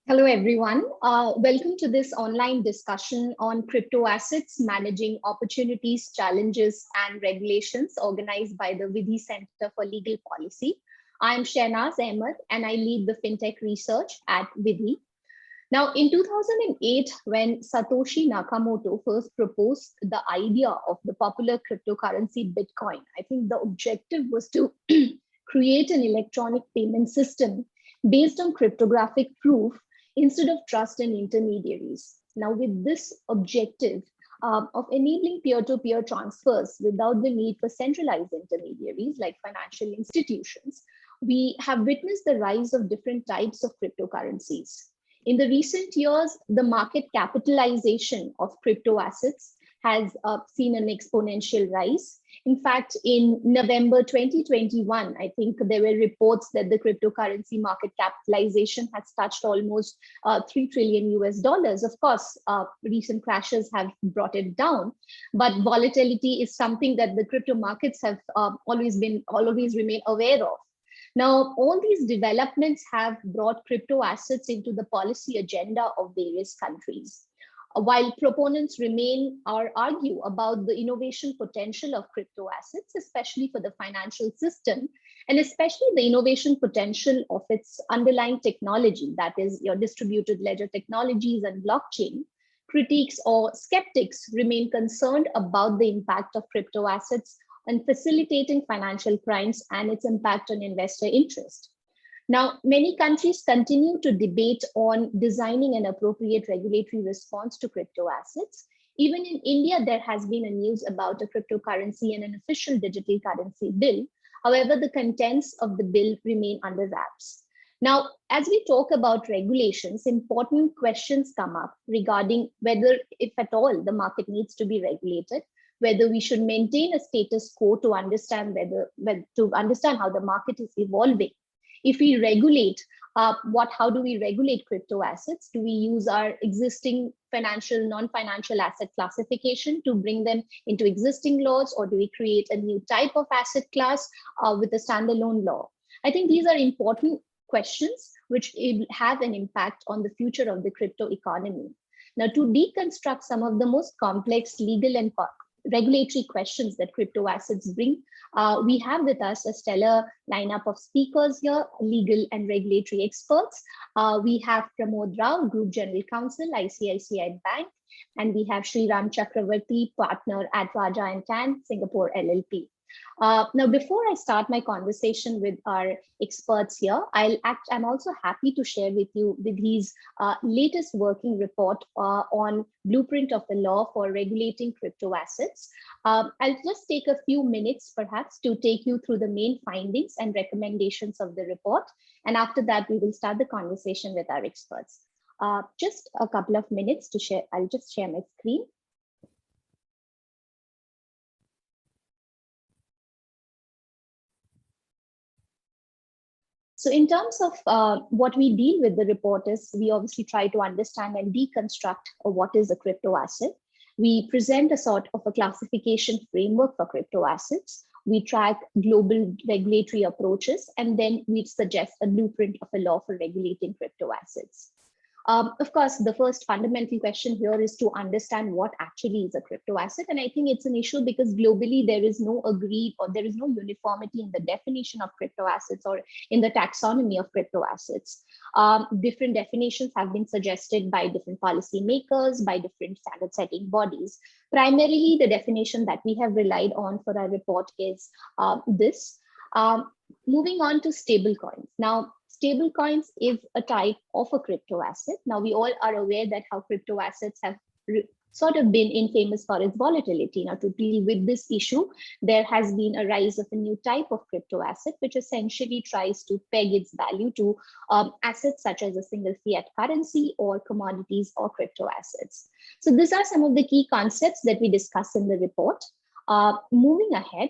Hello, everyone. Welcome to this online discussion on crypto assets, managing opportunities, challenges, and regulations organized by the Vidhi Center for Legal Policy. I'm Shehnaz Ahmed, and I lead the FinTech research at Vidhi. Now, in 2008, when Satoshi Nakamoto first proposed the idea of the popular cryptocurrency Bitcoin, I think the objective was to create an electronic payment system based on cryptographic proof instead of trust and intermediaries. Now, with this objective of enabling peer-to-peer transfers without the need for centralized intermediaries like financial institutions, we have witnessed the rise of different types of cryptocurrencies. In the recent years, the market capitalization of crypto assets has seen an exponential rise. In fact, in November 2021, I think there were reports that the cryptocurrency market capitalization has touched almost $3 trillion US. Of course, recent crashes have brought it down, but volatility is something that the crypto markets have always remained aware of. Now, all these developments have brought crypto assets into the policy agenda of various countries. While proponents remain or argue about the innovation potential of crypto assets, especially for the financial system, and especially the innovation potential of its underlying technology, that is your distributed ledger technologies and blockchain, critics or skeptics remain concerned about the impact of crypto assets on facilitating financial crimes and its impact on investor interest. Now, many countries continue to debate on designing an appropriate regulatory response to crypto assets. Even in India, there has been a news about a cryptocurrency and an official digital currency bill. However, the contents of the bill remain under wraps. Now, as we talk about regulations, important questions come up regarding whether, if at all, the market needs to be regulated, whether we should maintain a status quo to understand how the market is evolving. If we regulate, how do we regulate crypto assets? Do we use our existing financial, non-financial asset classification to bring them into existing laws, or do we create a new type of asset class with a standalone law? I think these are important questions which will have an impact on the future of the crypto economy. Now, to deconstruct some of the most complex legal and regulatory questions that crypto assets bring, we have with us a stellar lineup of speakers here, legal and regulatory experts. We have Pramod Rao, Group General Counsel, ICICI Bank, and we have Sriram Chakravarti, partner at Raja & Tan, Singapore LLP. Now, before I start my conversation with our experts here, I'm also happy to share with you Vidhi's latest working report on blueprint of the law for regulating crypto assets. I'll just take a few minutes, perhaps, to take you through the main findings and recommendations of the report. And after that, we will start the conversation with our experts. Just a couple of minutes to share. I'll just share my screen. So in terms of what we deal with the report is, we obviously try to understand and deconstruct what is a crypto asset. We present a sort of a classification framework for crypto assets. We track global regulatory approaches, and then we suggest a blueprint of a law for regulating crypto assets. Of course, the first fundamental question here is to understand what actually is a crypto asset. And I think it's an issue because globally there is no agreed, or there is no uniformity in the definition of crypto assets or in the taxonomy of crypto assets. Different definitions have been suggested by different policymakers, by different standard setting bodies. Primarily, the definition that we have relied on for our report is this. Moving on to stablecoins. Now, stablecoins is a type of a crypto asset. Now, we all are aware that how crypto assets have sort of been infamous for its volatility. Now, to deal with this issue, there has been a rise of a new type of crypto asset, which essentially tries to peg its value to assets such as a single fiat currency or commodities or crypto assets. So these are some of the key concepts that we discuss in the report. Moving ahead,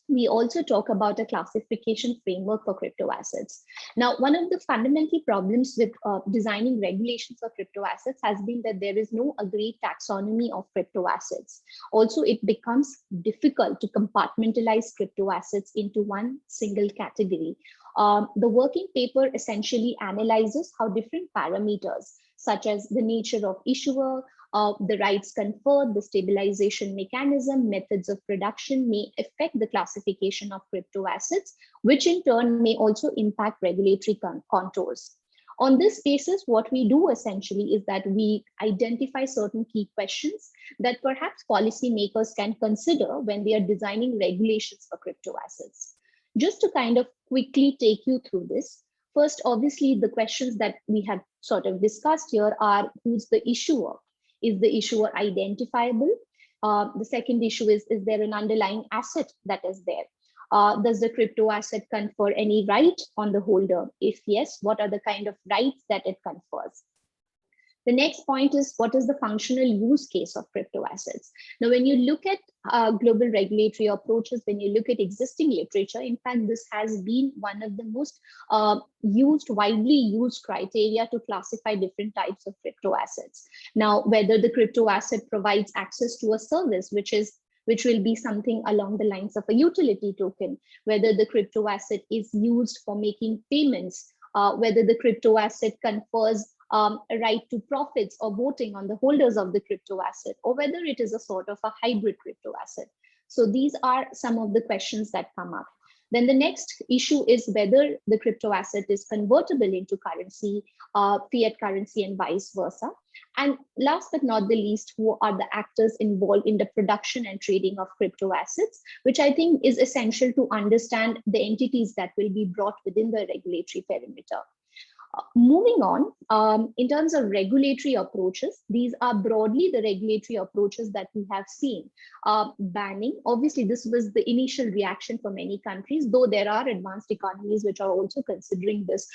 we also talk about a classification framework for crypto assets. Now, one of the fundamental problems with designing regulations for crypto assets has been that there is no agreed taxonomy of crypto assets. Also, it becomes difficult to compartmentalize crypto assets into one single category. The working paper essentially analyzes how different parameters, such as the nature of issuer, the rights conferred, the stabilization mechanism, methods of production may affect the classification of crypto assets, which in turn may also impact regulatory contours. On this basis, what we do essentially is that we identify certain key questions that perhaps policymakers can consider when they are designing regulations for crypto assets. Just to kind of quickly take you through this, first, obviously, the questions that we have sort of discussed here are: who's the issuer? Is the issuer identifiable? The second issue is there an underlying asset that is there? Does the crypto asset confer any right on the holder? If yes, what are the kind of rights that it confers? The next point is, what is the functional use case of crypto assets? Now, when you look at global regulatory approaches, when you look at existing literature, in fact, this has been one of the most widely used criteria to classify different types of crypto assets. Now, whether the crypto asset provides access to a service, which will be something along the lines of a utility token, whether the crypto asset is used for making payments, whether the crypto asset confers a right to profits or voting on the holders of the crypto asset, or whether it is a sort of a hybrid crypto asset. So these are some of the questions that come up. Then the next issue is whether the crypto asset is convertible into currency, fiat currency, and vice versa. And last but not the least, who are the actors involved in the production and trading of crypto assets, which I think is essential to understand the entities that will be brought within the regulatory perimeter. Moving on, in terms of regulatory approaches, these are broadly the regulatory approaches that we have seen. Banning, obviously, this was the initial reaction for many countries, though there are advanced economies which are also considering this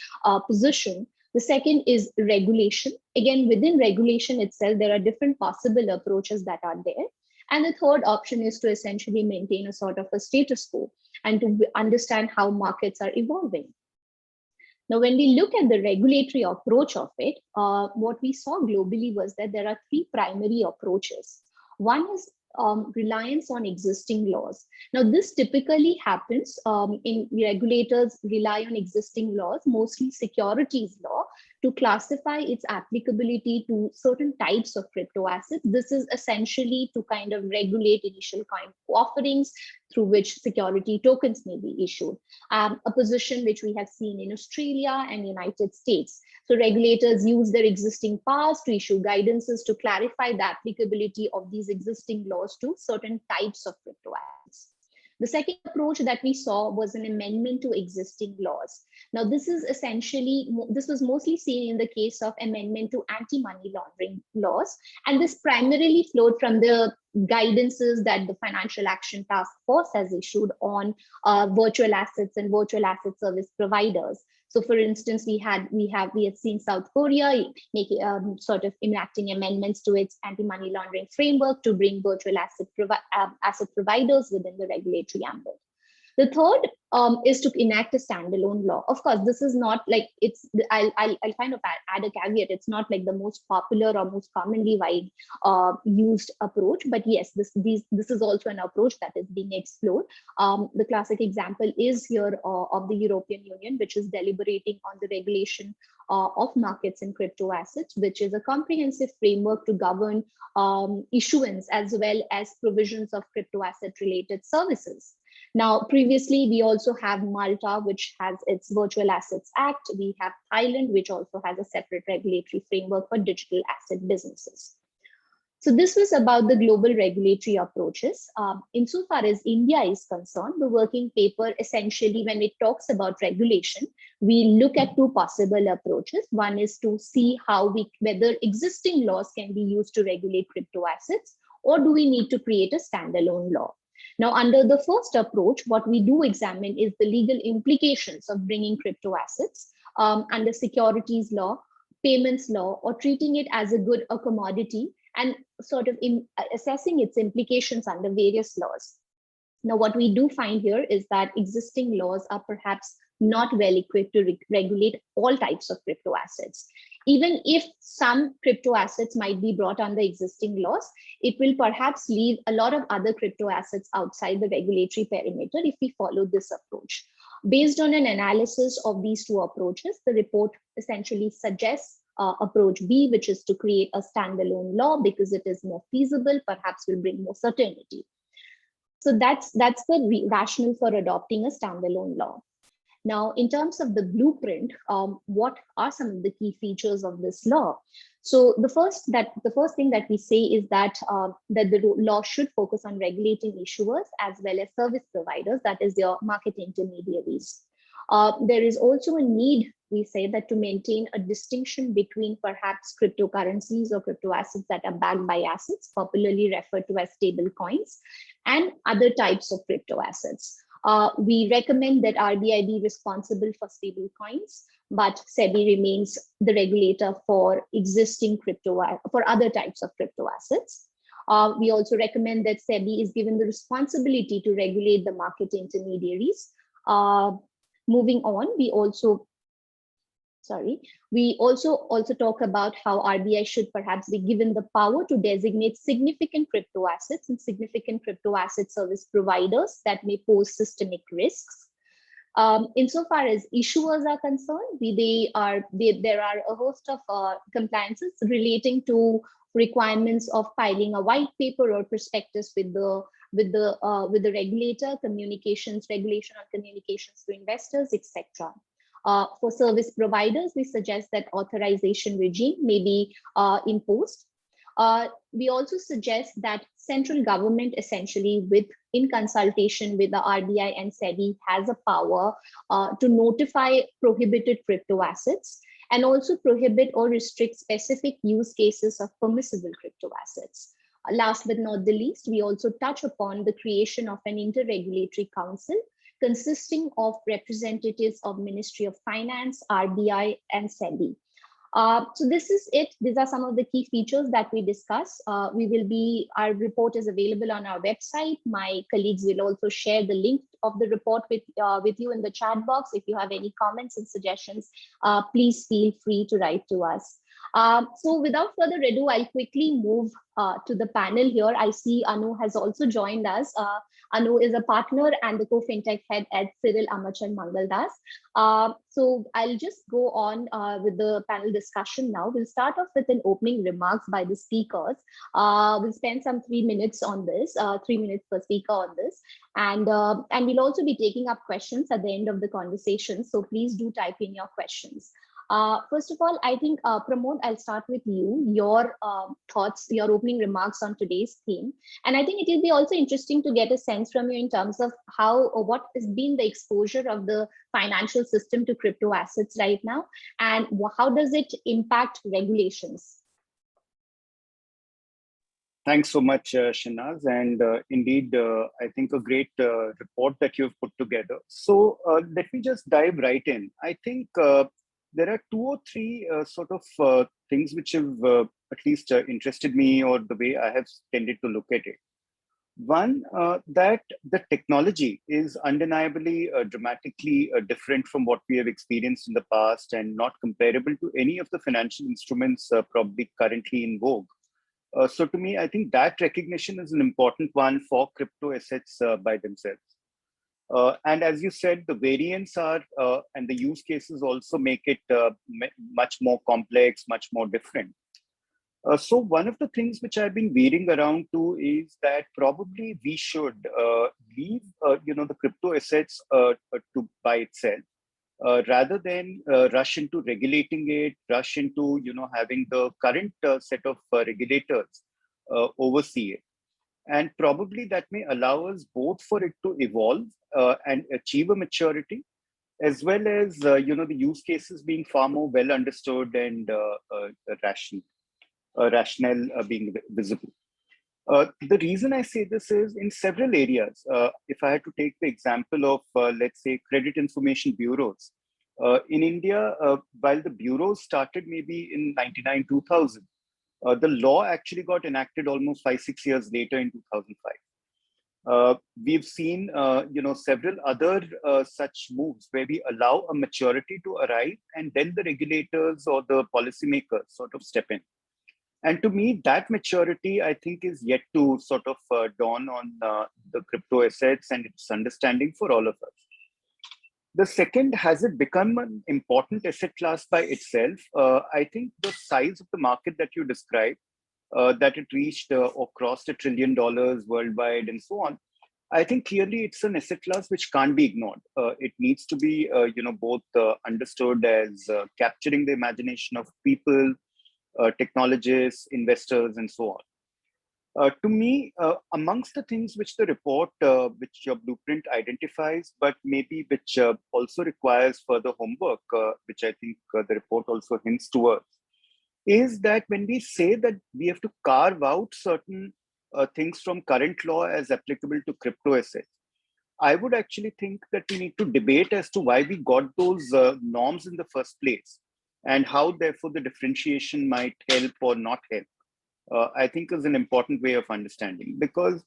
position. The second is regulation. Again, within regulation itself, there are different possible approaches that are there. And the third option is to essentially maintain a sort of a status quo and to understand how markets are evolving. Now, when we look at the regulatory approach of it, what we saw globally was that there are three primary approaches. One is reliance on existing laws. Now, this typically happens in regulators rely on existing laws, mostly securities law, to classify its applicability to certain types of crypto assets. This is essentially to kind of regulate initial coin offerings through which security tokens may be issued, a position which we have seen in Australia and United States. So regulators use their existing powers to issue guidances to clarify the applicability of these existing laws to certain types of crypto assets. The second approach that we saw was an amendment to existing laws. Now, this was mostly seen in the case of amendment to anti-money laundering laws. And this primarily flowed from the guidances that the Financial Action Task Force has issued on virtual assets and virtual asset service providers. So, for instance, we have seen South Korea sort of enacting amendments to its anti-money laundering framework to bring virtual asset providers within the regulatory ambit. The third is to enact a standalone law. Of course, this is not like I'll kind of add a caveat. It's not like the most popular or most commonly used approach, but yes, this is also an approach that is being explored. The classic example is here of the European Union, which is deliberating on the regulation of markets in crypto assets, which is a comprehensive framework to govern issuance as well as provisions of crypto asset related services. Now, previously, we also have Malta, which has its Virtual Assets Act. We have Thailand, which also has a separate regulatory framework for digital asset businesses. So this was about the global regulatory approaches. Insofar as India is concerned, the working paper essentially, when it talks about regulation, we look at two possible approaches. One is to see whether existing laws can be used to regulate crypto assets, or do we need to create a standalone law? Now, under the first approach, what we do examine is the legal implications of bringing crypto assets under securities law, payments law, or treating it as a good or commodity, and sort of assessing its implications under various laws. Now, what we do find here is that existing laws are perhaps not well equipped to regulate all types of crypto assets. Even if some crypto assets might be brought under existing laws, it will perhaps leave a lot of other crypto assets outside the regulatory perimeter if we follow this approach. Based on an analysis of these two approaches, the report essentially suggests approach B, which is to create a standalone law because it is more feasible, perhaps will bring more certainty. So that's the rationale for adopting a standalone law. Now, in terms of the blueprint, what are some of the key features of this law? So the first thing that we say is that that the law should focus on regulating issuers as well as service providers, that is your market intermediaries. There is also a need, we say, that to maintain a distinction between perhaps cryptocurrencies or crypto assets that are backed by assets, popularly referred to as stable coins, and other types of crypto assets. We recommend that RBI be responsible for stable coins, but SEBI remains the regulator for existing for other types of crypto assets. We also recommend that SEBI is given the responsibility to regulate the market intermediaries. Moving on, we also talk about how RBI should perhaps be given the power to designate significant crypto assets and significant crypto asset service providers that may pose systemic risks. Insofar as issuers are concerned, there are a host of compliances relating to requirements of filing a white paper or prospectus with the regulator, regulation on communications to investors, etc. For service providers, we suggest that authorization regime may be imposed. We also suggest that central government essentially in consultation with the RBI and SEBI has a power to notify prohibited crypto assets and also prohibit or restrict specific use cases of permissible crypto assets. Last but not the least, we also touch upon the creation of an interregulatory council consisting of representatives of Ministry of Finance, RBI, and SEBI. So this is it. These are some of the key features that we discuss. Our report is available on our website. My colleagues will also share the link of the report with you in the chat box. If you have any comments and suggestions, please feel free to write to us. So without further ado, I'll quickly move to the panel here. I see Anu has also joined us. Anu is a partner and the co-fintech head at Cyril Amachal Mangaldas. So I'll just go on with the panel discussion now. We'll start off with an opening remarks by the speakers. We'll spend some 3 minutes on this, 3 minutes per speaker on this. And we'll also be taking up questions at the end of the conversation. So please do type in your questions. First of all, I think, Pramod, I'll start with you, your thoughts, your opening remarks on today's theme. And I think it will be also interesting to get a sense from you in terms of how or what has been the exposure of the financial system to crypto assets right now, and how does it impact regulations? Thanks so much, Shanaz. And indeed, I think a great report that you've put together. So let me just dive right in. I think there are 2 or 3 things which have at least interested me, or the way I have tended to look at it. One, that the technology is undeniably dramatically different from what we have experienced in the past and not comparable to any of the financial instruments probably currently in vogue. So to me, I think that recognition is an important one for crypto assets by themselves. And as you said, the variants are, and the use cases also make it much more complex, much more different. So one of the things which I've been veering around to is that probably we should leave, the crypto assets to by itself, rather than rush into regulating it, rush into having the current set of regulators oversee it. And probably that may allow us both for it to evolve and achieve a maturity, as well as the use cases being far more well understood and rationale being visible. The reason I say this is in several areas. If I had to take the example of, let's say, credit information bureaus, in India, while the bureaus started maybe in 99, 2000, the law actually got enacted almost 5-6 years later in 2005. We've seen, several other such moves where we allow a maturity to arrive, and then the regulators or the policymakers sort of step in. And to me, that maturity, I think, is yet to sort of dawn on the crypto assets and its understanding for all of us. The second, has it become an important asset class by itself? I think the size of the market that you described, that it reached or crossed $1 trillion worldwide and so on, I think clearly it's an asset class which can't be ignored. It needs to be, both understood as capturing the imagination of people, technologists, investors, and so on. To me, amongst the things which the report, which your blueprint identifies, but maybe which also requires further homework, which I think the report also hints towards, is that when we say that we have to carve out certain things from current law as applicable to crypto assets, I would actually think that we need to debate as to why we got those norms in the first place, and how, therefore, the differentiation might help or not help. I think is an important way of understanding, because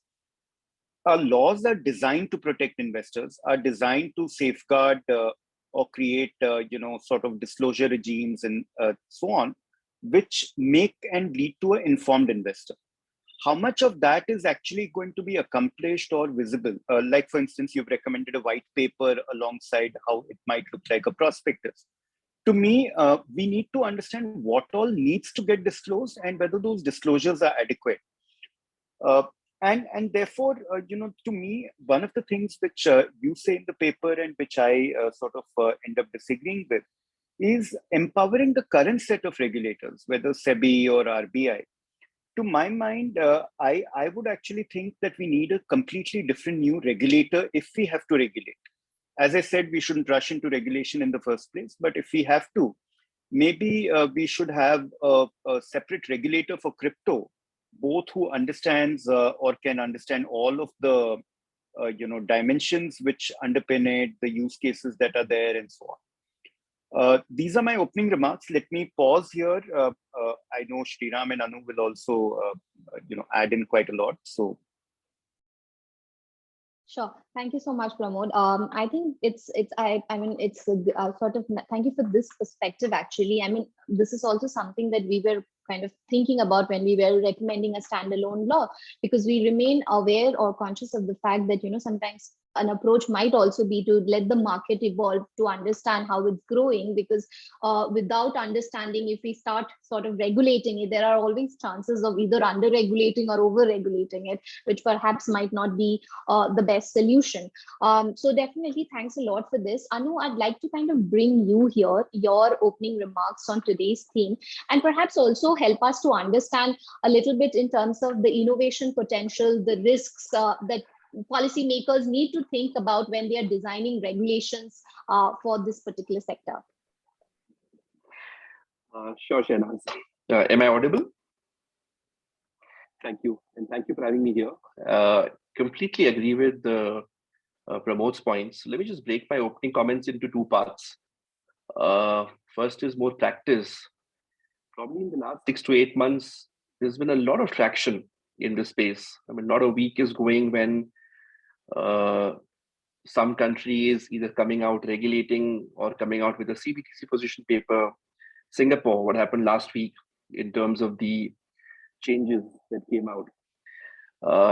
our laws are designed to protect investors, are designed to safeguard or create, sort of disclosure regimes and so on, which make and lead to an informed investor. How much of that is actually going to be accomplished or visible? Like, for instance, you've recommended a white paper alongside how it might look like a prospectus. To me, we need to understand what all needs to get disclosed and whether those disclosures are adequate. And therefore, to me, one of the things which you say in the paper and which I sort of end up disagreeing with is empowering the current set of regulators, whether SEBI or RBI. To my mind, I would actually think that we need a completely different new regulator if we have to regulate. As I said, we shouldn't rush into regulation in the first place, but if we have to, maybe we should have a separate regulator for crypto, both who understands or can understand all of the dimensions which underpin it, the use cases that are there, and so on. These are my opening remarks. Let me pause here. I know Sriram and Anu will also, add in quite a lot. So. Sure. Thank you so much, Pramod. I think I mean, it's sort of, thank you for this perspective, actually. I mean, this is also something that we were kind of thinking about when we were recommending a standalone law, because we remain aware or conscious of the fact that, sometimes an approach might also be to let the market evolve to understand how it's growing, because without understanding, if we start sort of regulating it, there are always chances of either under regulating or over regulating it, which perhaps might not be the best solution. So definitely thanks a lot for this. Anu, I'd like to kind of bring you here, your opening remarks on today's theme, and perhaps also help us to understand a little bit in terms of the innovation potential, the risks that policymakers need to think about when they are designing regulations for this particular sector. Sure, Shehnaz. Am I audible? Thank you. And thank you for having me here. Completely agree with Pramod's points. Let me just break my opening comments into two parts. First is more practice. Probably in the last 6 to 8 months, there's been a lot of traction in this space. I mean, not a week is going when some country is either coming out regulating or coming out with a CBDC position paper. Singapore, what happened last week in terms of the changes that came out.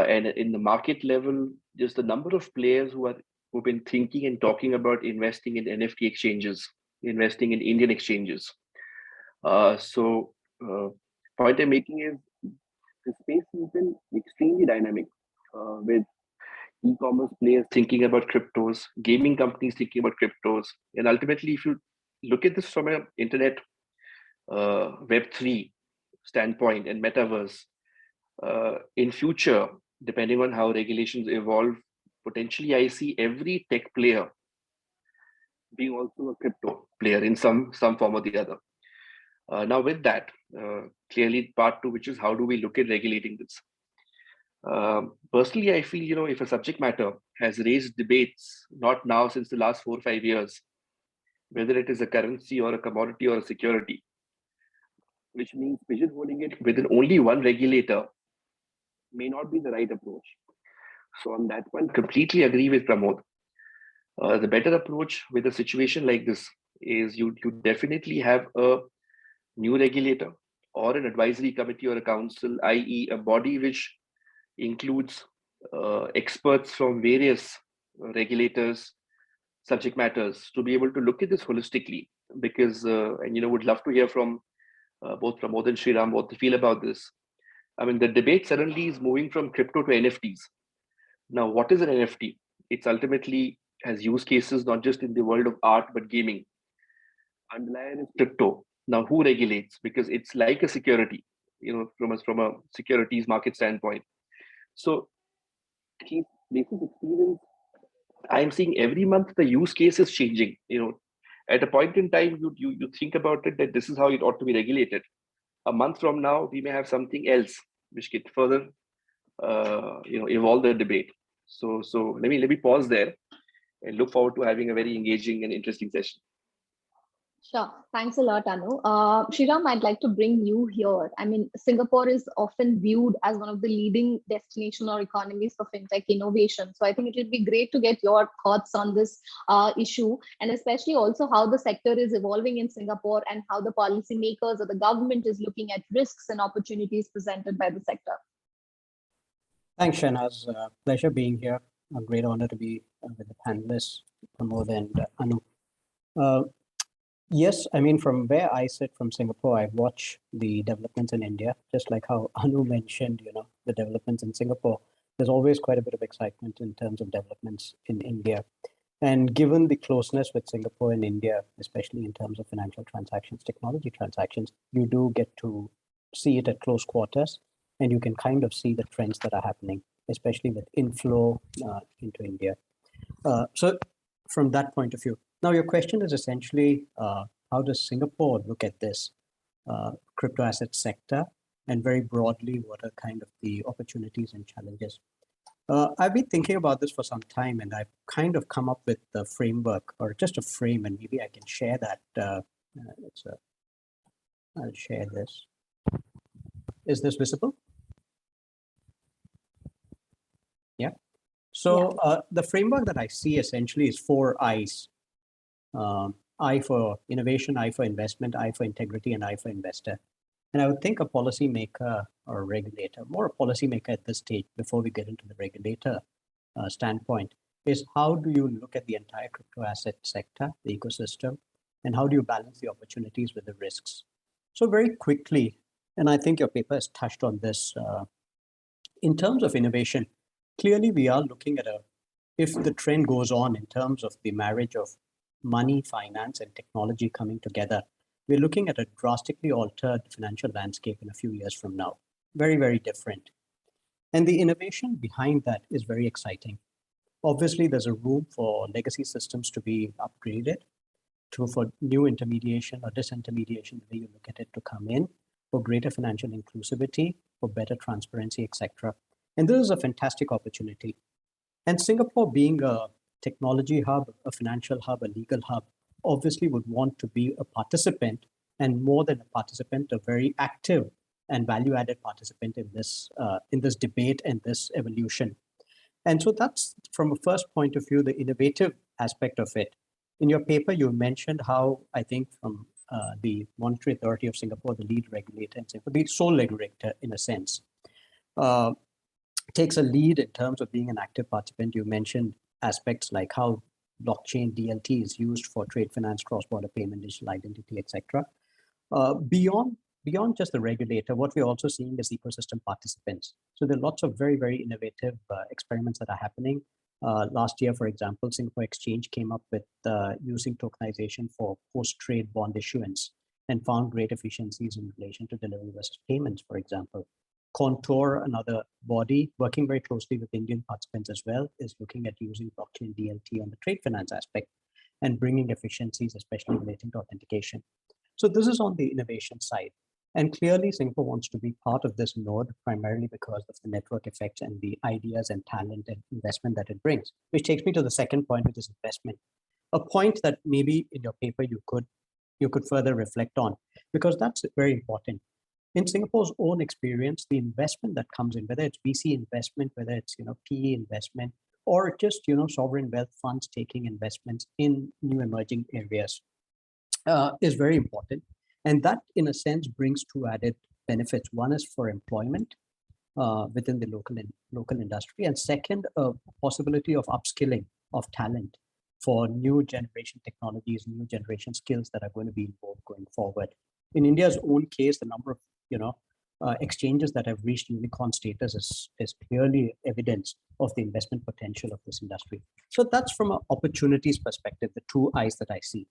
And in the market level, just the number of players who've been thinking and talking about investing in NFT exchanges, investing in Indian exchanges. So point I'm making is the space has been extremely dynamic, with e-commerce players thinking about cryptos, gaming companies thinking about cryptos. And ultimately, if you look at this from an internet Web3 standpoint and metaverse, in future, depending on how regulations evolve, potentially I see every tech player being also a crypto player in some form or the other. Now with that, clearly part two, which is how do we look at regulating this? Personally, I feel, if a subject matter has raised debates, not now since the last 4 or 5 years, whether it is a currency or a commodity or a security, which means pigeonholing it within only one regulator may not be the right approach. So on that one, completely agree with Pramod. The better approach with a situation like this is you definitely have a new regulator or an advisory committee or a council, i.e. a body which includes experts from various regulators, subject matters, to be able to look at this holistically. Because, and would love to hear from both Pramod and Sriram what they feel about this. I mean, the debate suddenly is moving from crypto to NFTs. Now, what is an NFT? It's ultimately has use cases not just in the world of art but gaming. Underlying is crypto. Now, who regulates? Because it's like a security, from a securities market standpoint. So, key basis experience, I'm seeing every month the use case is changing. At a point in time, you think about it that this is how it ought to be regulated. A month from now, we may have something else which could further, evolve the debate. So let me pause there and look forward to having a very engaging and interesting session. Sure. Thanks a lot, Anu. Shriram, I'd like to bring you here. I mean, Singapore is often viewed as one of the leading destination or economies for fintech innovation. So I think it would be great to get your thoughts on this issue, and especially also how the sector is evolving in Singapore and how the policymakers or the government is looking at risks and opportunities presented by the sector. Thanks, Shanaz. Pleasure being here. A great honor to be with the panelists, Pramod and Anu. Yes, I mean, from where I sit from Singapore, I watch the developments in India, just like how Anu mentioned, the developments in Singapore. There's always quite a bit of excitement in terms of developments in India. And given the closeness with Singapore and India, especially in terms of financial transactions, technology transactions, you do get to see it at close quarters, and you can kind of see the trends that are happening, especially with inflow into India. So from that point of view, now your question is essentially, how does Singapore look at this crypto asset sector, and very broadly, what are kind of the opportunities and challenges? I've been thinking about this for some time, and I've kind of come up with the framework, or just a frame, and maybe I can share that. I'll share this. Is this visible? Yeah. So the framework that I see essentially is 4 I's. I for innovation, I for investment, I for integrity, and I for investor. And I would think a policymaker or a regulator, more a policymaker at this stage before we get into the regulator standpoint, is how do you look at the entire crypto asset sector, the ecosystem, and how do you balance the opportunities with the risks? So very quickly, and I think your paper has touched on this, in terms of innovation, clearly we are looking at if the trend goes on in terms of the marriage of money, finance, and technology coming together, we're looking at a drastically altered financial landscape in a few years from now. Very, very different. And the innovation behind that is very exciting. Obviously, there's a room for legacy systems to be upgraded, for new intermediation or disintermediation, the way you look at it, to come in, for greater financial inclusivity, for better transparency, etc. And this is a fantastic opportunity. And Singapore, being a technology hub, a financial hub, a legal hub, obviously would want to be a participant, and more than a participant, a very active and value-added participant in this debate and this evolution. And so that's, from a first point of view, the innovative aspect of it. In your paper, you mentioned how, I think, from the Monetary Authority of Singapore, the lead regulator in Singapore, the sole regulator in a sense, takes a lead in terms of being an active participant. You mentioned aspects like how blockchain DLT is used for trade finance, cross-border payment, digital identity, etc. Beyond just the regulator, what we're also seeing is ecosystem participants. So there are lots of very, very innovative experiments that are happening. Last year, for example, Singapore Exchange came up with using tokenization for post-trade bond issuance and found great efficiencies in relation to delivery versus payments, for example. Contour, another body working very closely with Indian participants as well, is looking at using blockchain DLT on the trade finance aspect and bringing efficiencies, especially relating to authentication. So this is on the innovation side. And clearly, Singapore wants to be part of this node, primarily because of the network effects and the ideas and talent and investment that it brings, which takes me to the second point, which is investment. A point that maybe in your paper you could further reflect on, because that's very important. in Singapore's own experience, the investment that comes in, whether it's VC investment, whether it's PE investment, or just sovereign wealth funds taking investments in new emerging areas, is very important. And that, in a sense, brings two added benefits. One is for employment within the local industry, and second, a possibility of upskilling of talent for new generation technologies, new generation skills that are going to be involved going forward. In India's own case, the number of exchanges that have reached unicorn status is clearly evidence of the investment potential of this industry. So that's from an opportunities perspective, the two eyes that I see.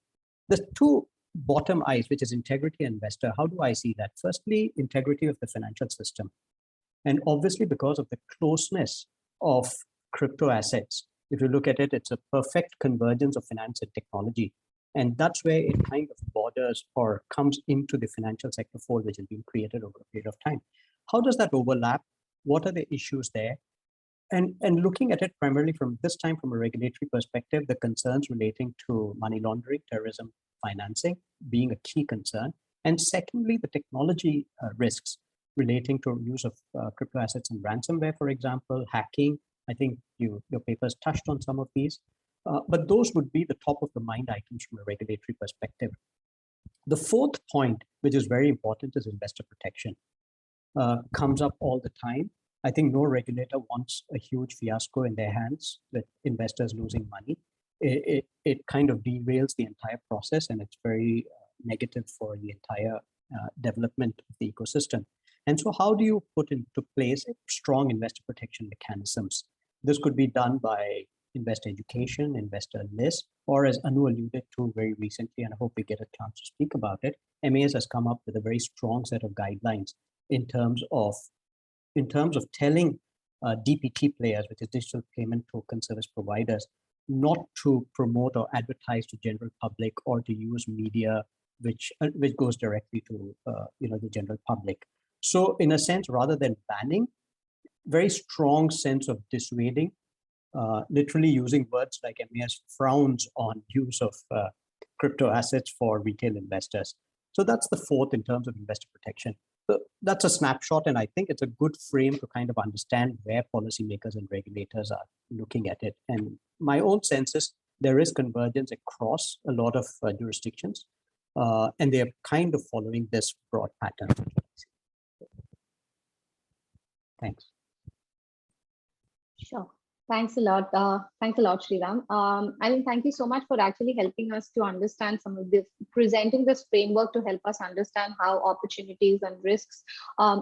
The two bottom eyes, which is integrity and investor, how do I see that? Firstly, integrity of the financial system. And obviously, because of the closeness of crypto assets, if you look at it, it's a perfect convergence of finance and technology. And that's where it kind of borders or comes into the financial sector fold, which has been created over a period of time. How does that overlap? What are the issues there? And looking at it primarily from this time from a regulatory perspective, the concerns relating to money laundering, terrorism, financing being a key concern. And secondly, the technology risks relating to use of crypto assets and ransomware, for example, hacking. I think your papers touched on some of these, but those would be the top of the mind items from a regulatory perspective. The fourth point, which is very important, is investor protection. Comes up all the time. I think no regulator wants a huge fiasco in their hands with investors losing money. It kind of derails the entire process, and it's very negative for the entire development of the ecosystem. And so how do you put into place strong investor protection mechanisms? This could be done by investor education, investor list, or as Anu alluded to very recently, and I hope we get a chance to speak about it, MAS has come up with a very strong set of guidelines in terms of telling DPT players, which is digital payment token service providers, not to promote or advertise to general public or to use media which goes directly to the general public. So in a sense, rather than banning, very strong sense of dissuading, literally using words like MAS frowns on use of crypto assets for retail investors. So that's the fourth in terms of investor protection. So that's a snapshot, and I think it's a good frame to kind of understand where policymakers and regulators are looking at it. And my own sense is there is convergence across a lot of jurisdictions, and they are kind of following this broad pattern. Thanks. Sure. Thanks a lot. Thanks a lot, Sriram. I mean, thank you so much for actually helping us to understand some of this, presenting this framework to help us understand how opportunities and risks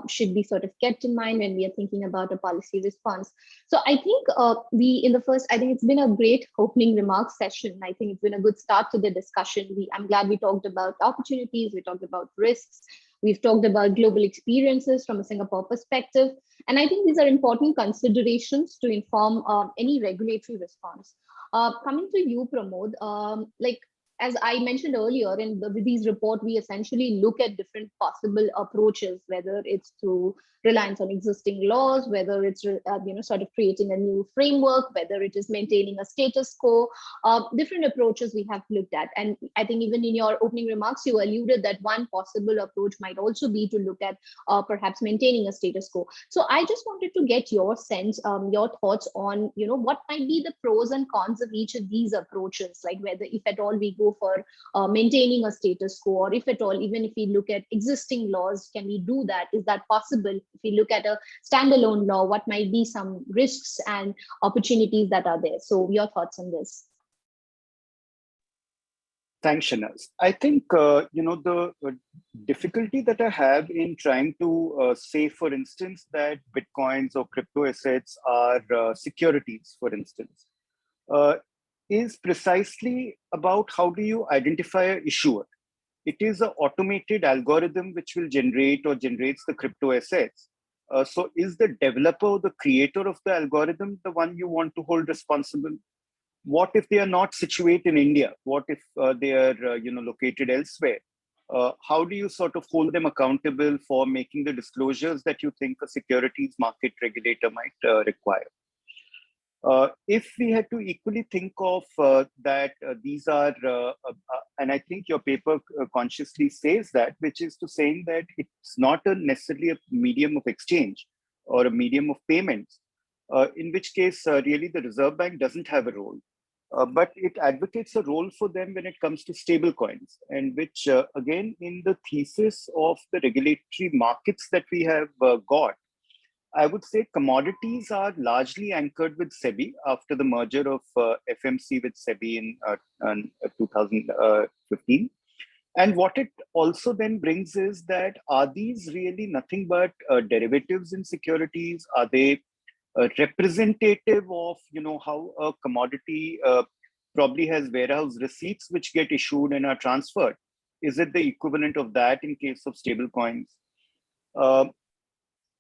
should be sort of kept in mind when we are thinking about a policy response. So I think I think it's been a great opening remarks session. I think it's been a good start to the discussion. I'm glad we talked about opportunities, we talked about risks, we've talked about global experiences from a Singapore perspective. And I think these are important considerations to inform any regulatory response. Coming to you, Pramod, as I mentioned earlier, in the Vidhi's report, we essentially look at different possible approaches, whether it's through reliance on existing laws, whether it's sort of creating a new framework, whether it is maintaining a status quo, different approaches we have looked at. And I think even in your opening remarks, you alluded that one possible approach might also be to look at perhaps maintaining a status quo. So I just wanted to get your sense, your thoughts on, what might be the pros and cons of each of these approaches, like whether if at all we go for maintaining a status quo, or if at all, even if we look at existing laws, can we do that? Is that possible? If we look at a standalone law, what might be some risks and opportunities that are there? So your thoughts on this? Thanks, Shanaz. I think, the difficulty that I have in trying to say, for instance, that Bitcoins or crypto assets are securities, for instance, is precisely about how do you identify an issuer. It is an automated algorithm which will generate or generates the crypto assets. So is the developer or the creator of the algorithm the one you want to hold responsible? What if they are not situated in India? What if they are located elsewhere? How do you sort of hold them accountable for making the disclosures that you think a securities market regulator might require? If we had to equally think of that these are, and I think your paper consciously says that, which is to saying that it's not necessarily a medium of exchange or a medium of payments, in which case really the Reserve Bank doesn't have a role. But it advocates a role for them when it comes to stable coins, and which again in the thesis of the regulatory markets that we have got, I would say commodities are largely anchored with SEBI after the merger of FMC with SEBI in 2015. And what it also then brings is that, are these really nothing but derivatives in securities? Are they representative of how a commodity probably has warehouse receipts which get issued and are transferred? Is it the equivalent of that in case of stable coins?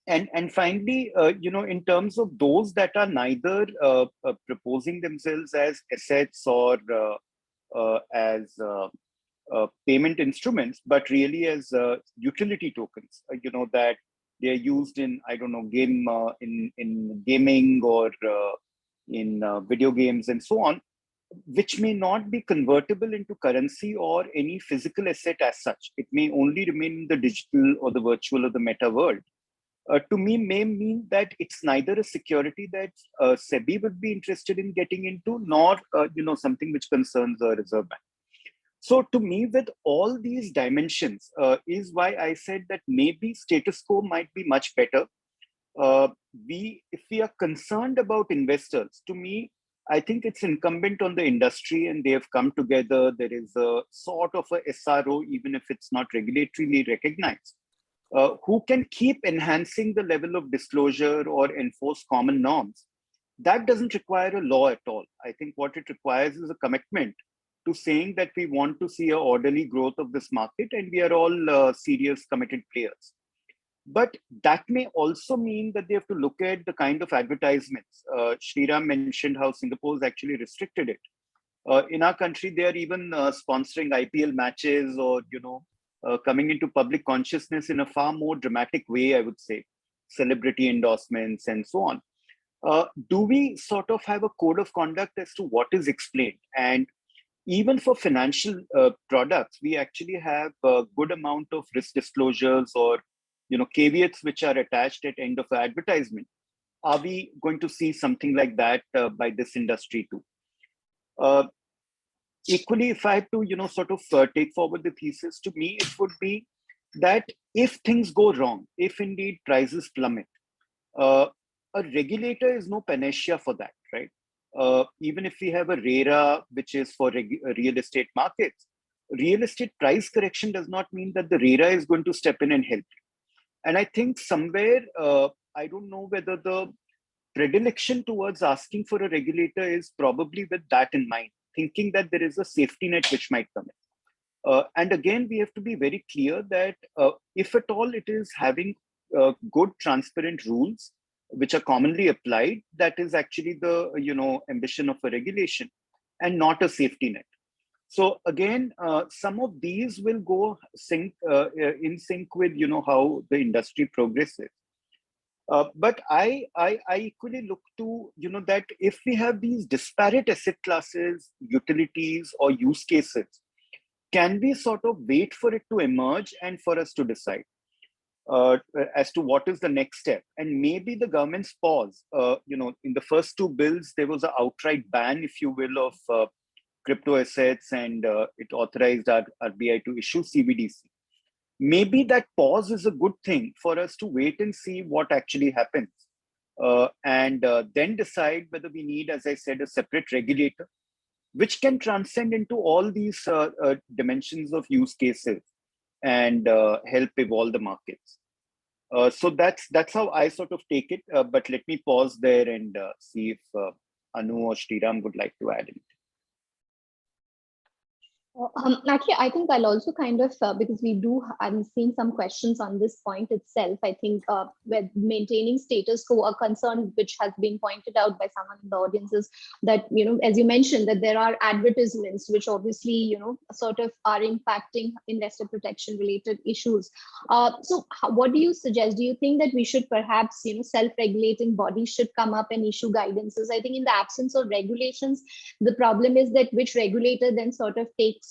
And finally, in terms of those that are neither proposing themselves as assets or as payment instruments, but really as utility tokens, that they're used in, I don't know, in gaming or in video games and so on, which may not be convertible into currency or any physical asset as such. It may only remain in the digital or the virtual or the meta world. To me, may mean that it's neither a security that SEBI would be interested in getting into, nor something which concerns the Reserve Bank. So to me, with all these dimensions, is why I said that maybe status quo might be much better. If we are concerned about investors, to me, I think it's incumbent on the industry, and they have come together. There is a sort of a SRO, even if it's not regulatorily recognized, who can keep enhancing the level of disclosure or enforce common norms. That doesn't require a law at all. I think what it requires is a commitment to saying that we want to see an orderly growth of this market, and we are all serious, committed players. But that may also mean that they have to look at the kind of advertisements. Sriram mentioned how Singapore has actually restricted it. In our country, they are even sponsoring IPL matches, or coming into public consciousness in a far more dramatic way, I would say, celebrity endorsements and so on. Do we sort of have a code of conduct as to what is explained? And even for financial products, we actually have a good amount of risk disclosures or caveats which are attached at end of the advertisement. Are we going to see something like that by this industry too? Equally, if I have to sort of take forward the thesis, to me it would be that if things go wrong, if indeed prices plummet, a regulator is no panacea for that, right? Even if we have a RERA, which is for real estate markets, real estate price correction does not mean that the RERA is going to step in and help you. And I think somewhere, I don't know whether the predilection towards asking for a regulator is probably with that in mind, thinking that there is a safety net which might come in. And again, we have to be very clear that if at all it is having good, transparent rules, which are commonly applied, that is actually the ambition of a regulation, and not a safety net. So again, some of these will go in sync with how the industry progresses. But I equally look to that if we have these disparate asset classes, utilities, or use cases, can we sort of wait for it to emerge and for us to decide as to what is the next step? And maybe the government's pause. In the first two bills, there was an outright ban, if you will, of Cryptoassets, and it authorized our RBI to issue CBDC. Maybe that pause is a good thing for us to wait and see what actually happens, and then decide whether we need, as I said, a separate regulator, which can transcend into all these dimensions of use cases and help evolve the markets. So that's how I sort of take it. But let me pause there and see if Anu or Sriram would like to add anything. Actually, I think I'll also kind of, because I'm seeing some questions on this point itself. I think with maintaining status quo, a concern which has been pointed out by someone in the audience is that, as you mentioned, that there are advertisements which obviously, sort of are impacting investor protection related issues. So what do you suggest? Do you think that we should perhaps, self-regulating bodies should come up and issue guidances? I think in the absence of regulations, the problem is that which regulator then sort of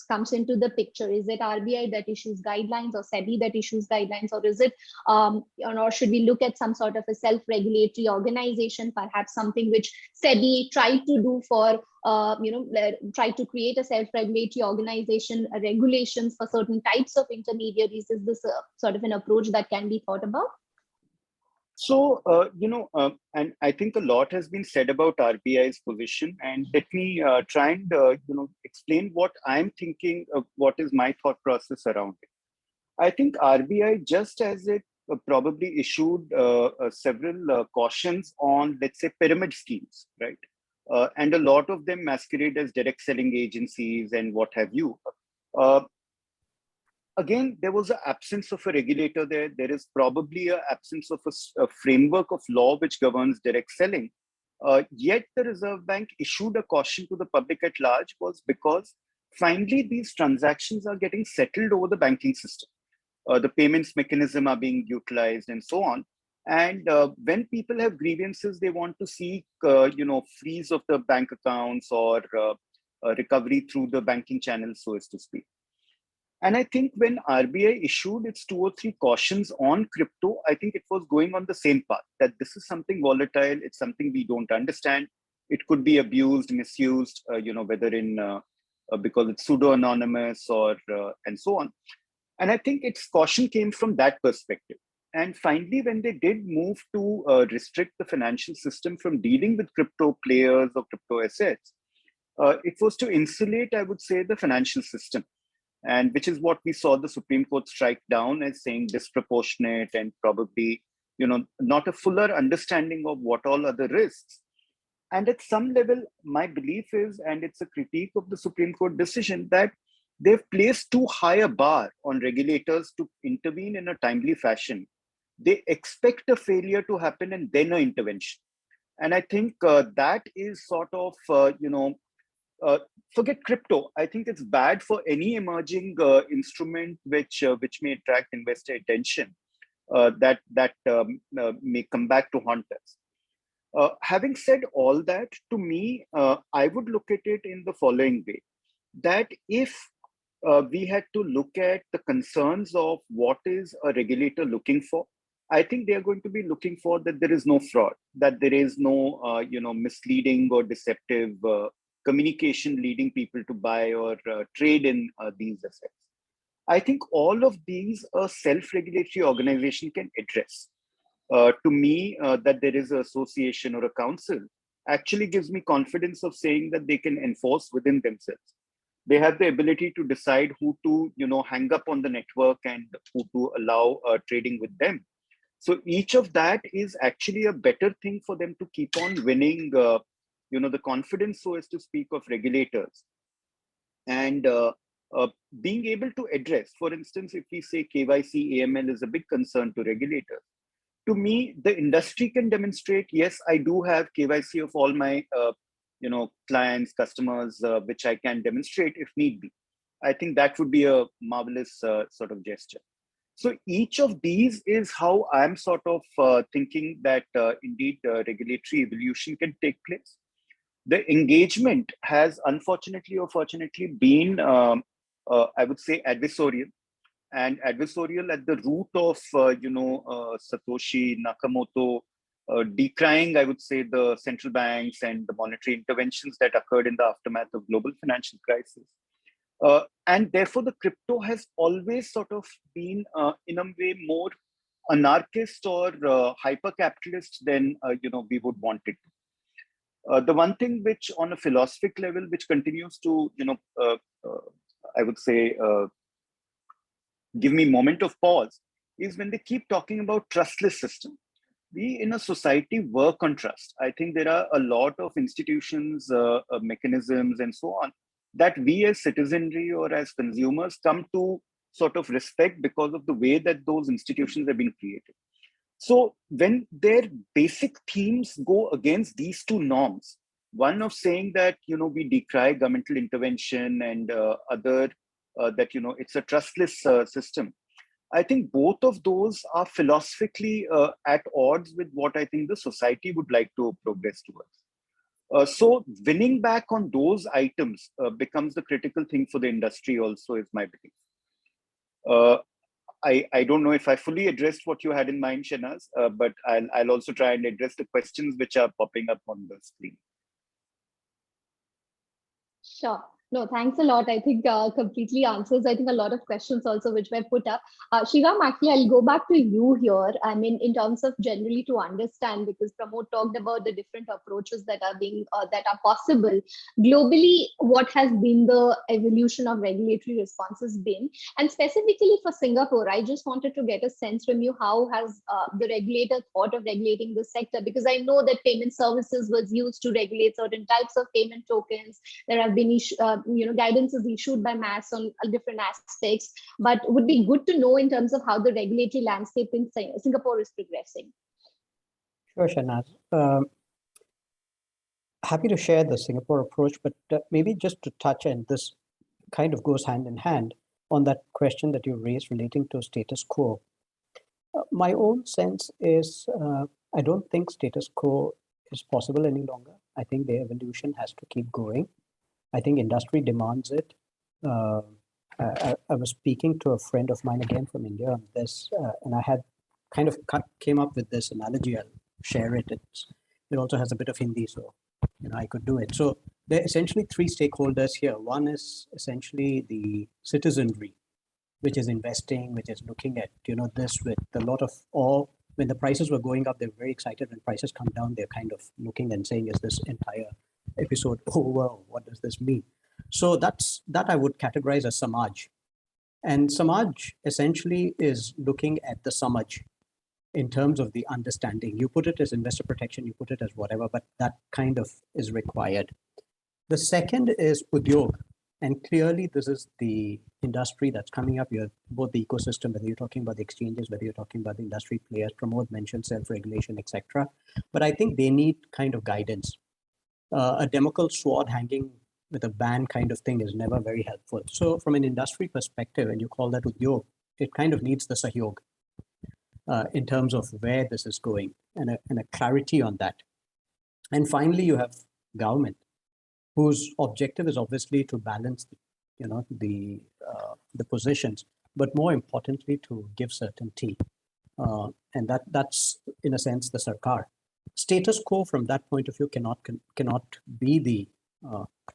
comes into the picture. Is it RBI that issues guidelines, or SEBI that issues guidelines, or is it, or should we look at some sort of a self-regulatory organization, perhaps something which SEBI tried to do for, try to create a self-regulatory organization, regulations for certain types of intermediaries? Is this a sort of an approach that can be thought about? So, and I think a lot has been said about RBI's position, and let me try and, explain what I'm thinking of, what is my thought process around it. I think RBI, just as it probably issued several cautions on, let's say, pyramid schemes, right? And a lot of them masquerade as direct selling agencies and what have you. Again, there was an absence of a regulator there. There is probably an absence of a framework of law which governs direct selling. Yet the Reserve Bank issued a caution to the public at large, was because finally these transactions are getting settled over the banking system. The payments mechanism are being utilized and so on. And when people have grievances, they want to seek, freeze of the bank accounts, or recovery through the banking channel, so as to speak. And I think when RBI issued its 2 or 3 cautions on crypto, I think it was going on the same path, that this is something volatile, it's something we don't understand. It could be abused, misused, whether in because it's pseudo-anonymous or and so on. And I think its caution came from that perspective. And finally, when they did move to restrict the financial system from dealing with crypto players or crypto assets, it was to insulate, I would say, the financial system. And which is what we saw the Supreme Court strike down as saying disproportionate, and probably, not a fuller understanding of what all are the risks. And at some level, my belief is, and it's a critique of the Supreme Court decision, that they've placed too high a bar on regulators to intervene in a timely fashion. They expect a failure to happen and then an intervention. And I think that is sort of, forget crypto. I think it's bad for any emerging instrument which may attract investor attention, that may come back to haunt us. Having said all that, to me, I would look at it in the following way: that if we had to look at the concerns of what is a regulator looking for, I think they are going to be looking for that there is no fraud, that there is no misleading or deceptive communication leading people to buy or trade in these assets. I think all of these a self-regulatory organization can address. To me, that there is an association or a council actually gives me confidence of saying that they can enforce within themselves. They have the ability to decide who to, hang up on the network and who to allow trading with them. So each of that is actually a better thing for them to keep on winning, the confidence, so as to speak, of regulators. And being able to address, for instance, if we say KYC, AML is a big concern to regulators, to me, the industry can demonstrate, yes, I do have KYC of all my, clients, customers, which I can demonstrate if need be. I think that would be a marvelous sort of gesture. So each of these is how I'm sort of thinking that indeed regulatory evolution can take place. The engagement has unfortunately or fortunately been, I would say, adversarial. And adversarial at the root of, Satoshi Nakamoto decrying, I would say, the central banks and the monetary interventions that occurred in the aftermath of global financial crisis. And therefore, the crypto has always sort of been, in a way, more anarchist or hyper-capitalist than, we would want it to. The one thing which, on a philosophic level, which continues to, I would say, give me moment of pause, is when they keep talking about trustless system. We in a society work on trust. I think there are a lot of institutions, mechanisms, and so on, that we as citizenry or as consumers come to sort of respect because of the way that those institutions have been created. So when their basic themes go against these two norms, one of saying that, we decry governmental intervention, and other that, it's a trustless system. I think both of those are philosophically at odds with what I think the society would like to progress towards. So winning back on those items becomes the critical thing for the industry also, is my belief. I don't know if I fully addressed what you had in mind, Shanaz, but I'll also try and address the questions which are popping up on the screen. Sure. No, thanks a lot. I think completely answers, I think, a lot of questions also which were put up. Shriram, actually, I'll go back to you here. I mean, in terms of generally to understand, because Pramod talked about the different approaches that are being that are possible globally. What has been the evolution of regulatory responses been, and specifically for Singapore, I just wanted to get a sense from you, how has the regulator thought of regulating the sector? Because I know that payment services was used to regulate certain types of payment tokens. There have been guidance is issued by MAS on different aspects, but would be good to know in terms of how the regulatory landscape in Singapore is progressing. Sure, Shanaz. Happy to share the Singapore approach, but maybe just to touch, and this kind of goes hand in hand on that question that you raised relating to status quo. My own sense is I don't think status quo is possible any longer. I think the evolution has to keep going. I think industry demands it. I was speaking to a friend of mine again from India on this, and I had kind of came up with this analogy. I'll share it. It also has a bit of Hindi, so I could do it. So there are essentially three stakeholders here. One is essentially the citizenry, which is investing, which is looking at this with a lot of awe. When the prices were going up, they're very excited. When prices come down, they're kind of looking and saying, is this entire episode over? What does this mean? So that I would categorize as Samaj. And Samaj essentially is looking at the Samaj in terms of the understanding. You put it as investor protection, you put it as whatever, but that kind of is required. The second is Udyog. And clearly, this is the industry that's coming up. You have both the ecosystem, whether you're talking about the exchanges, whether you're talking about the industry players. Pramod mentioned self-regulation, etc. But I think they need kind of guidance. A Damocles sword hanging with a ban kind of thing is never very helpful. So from an industry perspective, and you call that Udyog, it kind of needs the Sahyog in terms of where this is going and a clarity on that. And finally, you have government, whose objective is obviously to balance, the positions, but more importantly to give certainty, and that's in a sense the Sarkar. Status quo from that point of view cannot be the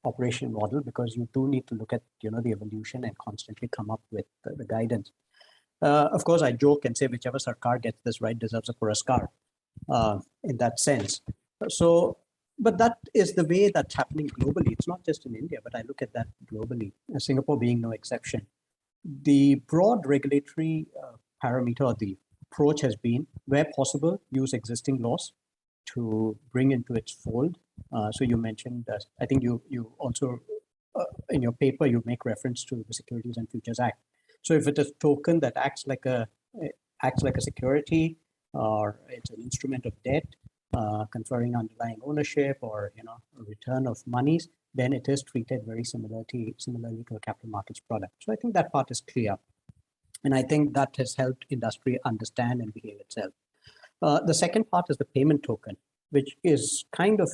operation model, because you do need to look at the evolution and constantly come up with the guidance. Of course, I joke and say whichever Sarkar gets this right deserves a Puraskar in that sense. So. But that is the way that's happening globally. It's not just in India, but I look at that globally, Singapore being no exception. The broad regulatory parameter or the approach has been, where possible, use existing laws to bring into its fold. So you mentioned, I think you also, in your paper, you make reference to the Securities and Futures Act. So if it is a token that acts like a security, or it's an instrument of debt, conferring underlying ownership, or a return of monies, then it is treated very similarly to a capital markets product. So I think that part is clear, and I think that has helped industry understand and behave itself. The second part is the payment token, which is kind of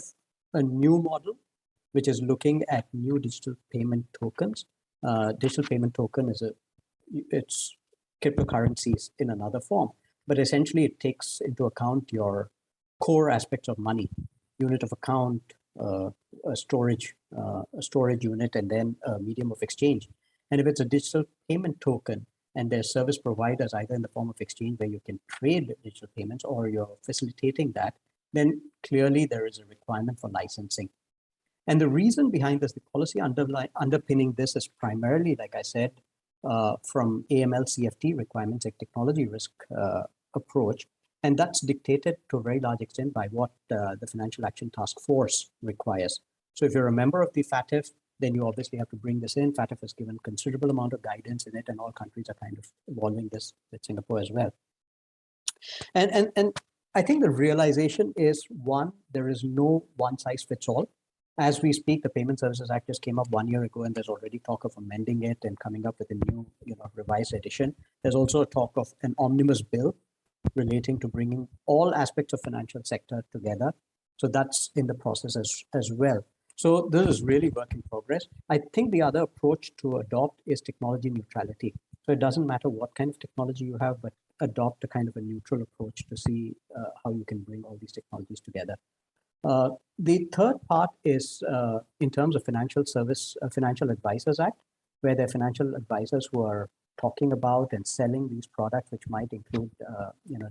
a new model, which is looking at new digital payment tokens. Digital payment token it's cryptocurrencies in another form, but essentially it takes into account your core aspects of money, unit of account, a storage unit, and then a medium of exchange. And if it's a digital payment token, and there's service providers either in the form of exchange where you can trade digital payments, or you're facilitating that, then clearly there is a requirement for licensing. And the reason behind this, the policy underpinning this, is primarily, like I said, from AML CFT requirements, a technology risk approach. And that's dictated to a very large extent by what the Financial Action Task Force requires. So if you're a member of the FATF, then you obviously have to bring this in. FATF has given considerable amount of guidance in it, and all countries are kind of evolving this with Singapore as well. And I think the realization is, one, there is no one size fits all. As we speak, the Payment Services Act just came up 1 year ago, and there's already talk of amending it and coming up with a new, revised edition. There's also a talk of an omnibus bill relating to bringing all aspects of financial sector together. So that's in the process as well. So this is really work in progress. I think the other approach to adopt is technology neutrality. So it doesn't matter what kind of technology you have, but adopt a kind of a neutral approach to see how you can bring all these technologies together. The third part is in terms of Financial Advisors Act, where there are financial advisors who are talking about and selling these products, which might include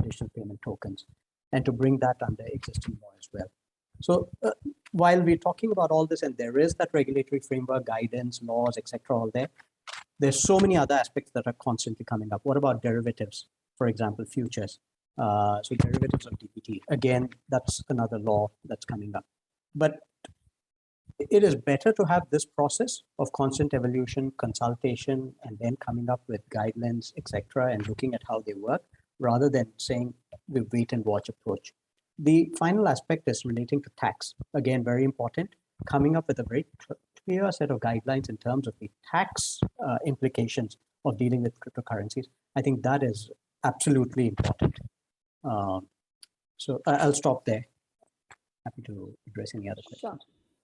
digital payment tokens, and to bring that under existing law as well. So while we're talking about all this, and there is that regulatory framework, guidance, laws, etc., all there, there's so many other aspects that are constantly coming up. What about derivatives, for example, futures? So derivatives of DPT, again, that's another law that's coming up. But it is better to have this process of constant evolution, consultation, and then coming up with guidelines, etc., and looking at how they work, rather than saying we wait and watch approach. The final aspect is relating to tax. Again, very important, coming up with a very clear set of guidelines in terms of the tax implications of dealing with cryptocurrencies. I think that is absolutely important. So I'll stop there. Happy to address any other questions. Sure.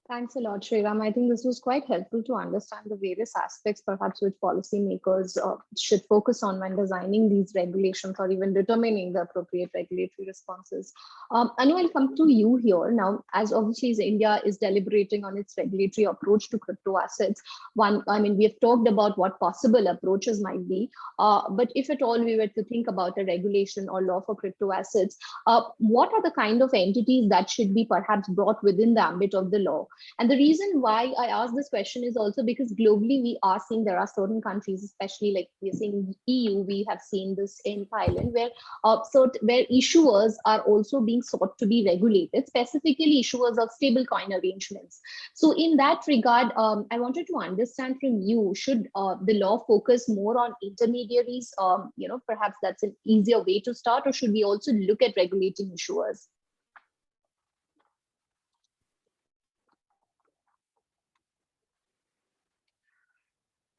Thanks a lot, Sriram. I think this was quite helpful to understand the various aspects, perhaps, which policymakers should focus on when designing these regulations or even determining the appropriate regulatory responses. Anu, I'll come to you here. Now, as obviously as India is deliberating on its regulatory approach to crypto assets, we have talked about what possible approaches might be, but if at all we were to think about a regulation or law for crypto assets, what are the kind of entities that should be perhaps brought within the ambit of the law? And the reason why I ask this question is also because globally we are seeing there are certain countries, especially like we're seeing EU, we have seen this in Thailand, where issuers are also being sought to be regulated, specifically issuers of stablecoin arrangements. So in that regard, I wanted to understand from you, should the law focus more on intermediaries? Perhaps that's an easier way to start, or should we also look at regulating issuers?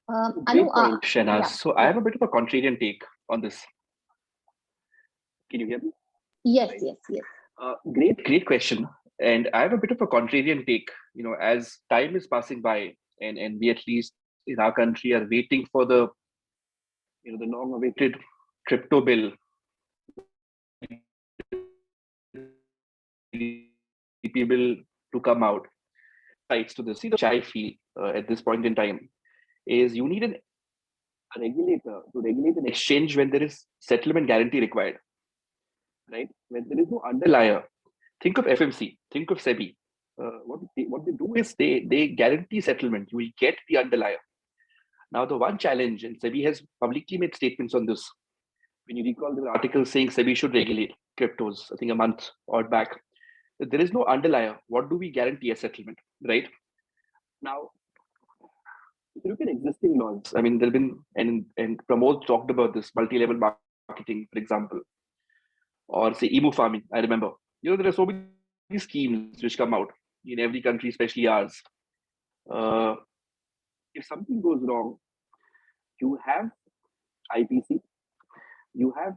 Great point, Shehnaz. Yeah. So I have a bit of a contrarian take on this. Can you hear me? Yes, Right. yes. Great question. And I have a bit of a contrarian take. As time is passing by, and we, at least in our country, are waiting for the long-awaited crypto bill bill to come out. Sides to this, which I feel at this point in time, is you need a regulator to regulate an exchange when there is settlement guarantee required, right? When there is no underlier. Think of FMC, think of SEBI. What they do is they guarantee settlement. You will get the underlier. Now, the one challenge, and SEBI has publicly made statements on this. When you recall the article saying SEBI should regulate cryptos, I think a month or back, there is no underlier. What do we guarantee as settlement, right? Now, if you look at existing laws, there have been, and Pramod talked about this, multi-level marketing, for example, or say emu farming. I remember, there are so many schemes which come out in every country, especially ours. If something goes wrong, you have IPC, you have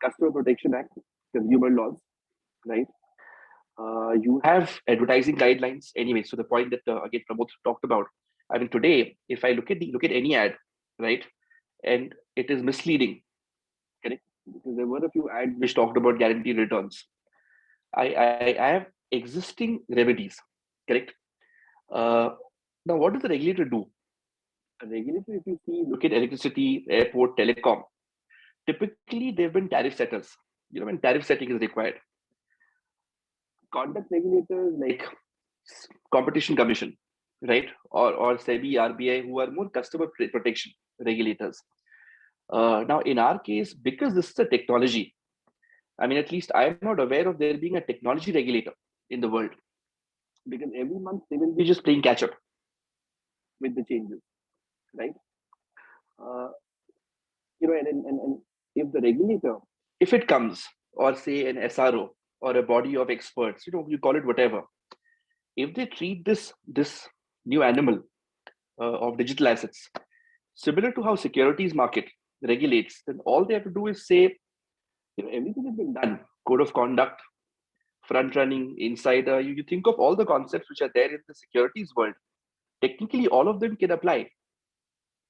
Customer Protection Act, consumer laws, right? You have advertising guidelines anyway. So the point that again Pramod talked about. Today, if I look at any ad, right, and it is misleading, correct? Because there were a few ads which talked about guaranteed returns. I have existing remedies, correct? Now, what does the regulator do? A regulator, if you look at electricity, airport, telecom, typically they've been tariff setters. When tariff setting is required. Conduct regulators like Competition Commission, right, or SEBI, RBI, who are more customer protection regulators. Now, in our case, because this is a technology, at least I'm not aware of there being a technology regulator in the world, because every month they will be just playing catch up. with the changes, right? And if the regulator, if it comes, or say an SRO or a body of experts, you call it whatever, if they treat this new animal of digital assets similar to how securities market regulates, then all they have to do is say, everything has been done. Code of conduct, front running, insider. You think of all the concepts which are there in the securities world. Technically, all of them can apply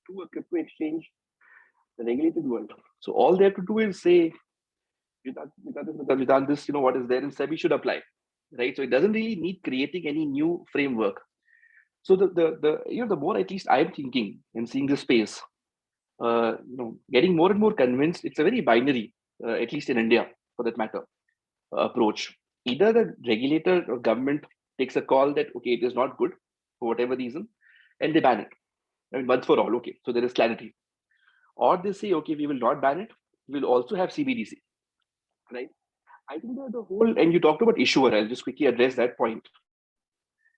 to a crypto exchange, the regulated world. So all they have to do is say, without this, what is there in SEBI should apply, right? So it doesn't really need creating any new framework. So the more at least I'm thinking and seeing this space, getting more and more convinced, it's a very binary, at least in India, for that matter, approach. Either the regulator or government takes a call that, okay, it is not good for whatever reason, and they ban it. I mean, once for all, okay. So there is clarity. Or they say, okay, we will not ban it. We will also have CBDC, right? I think that the whole, and you talked about issuer, I'll just quickly address that point.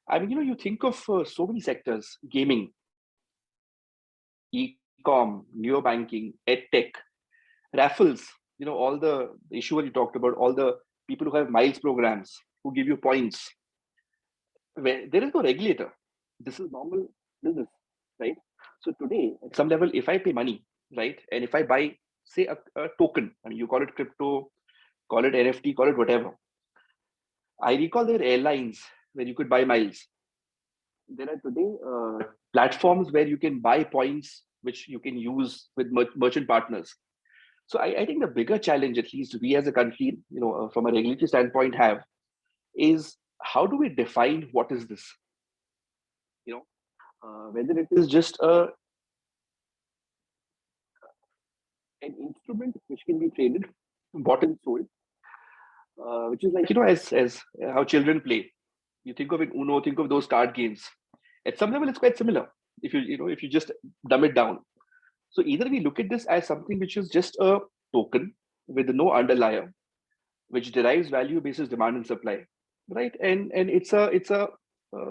I mean, you think of so many sectors, gaming, e-com, neobanking, edtech, raffles, all the issuer you talked about, all the people who have miles programs, who give you points, where there is no regulator. This is normal business, right? So today, at some level, if I pay money, right, and if I buy, say, a token, I mean, you call it crypto, call it NFT, call it whatever. I recall there were airlines where you could buy miles. There are today platforms where you can buy points which you can use with merchant partners. So I think the bigger challenge, at least we as a country, from a regulatory standpoint, have is how do we define what is this? Whether it is just an instrument which can be traded, bought and sold, which is like as how children play. You think of it Uno, think of those card games. At some level, it's quite similar if you just dumb it down. So either we look at this as something which is just a token with no underlier, which derives value basis demand and supply, right? And it's a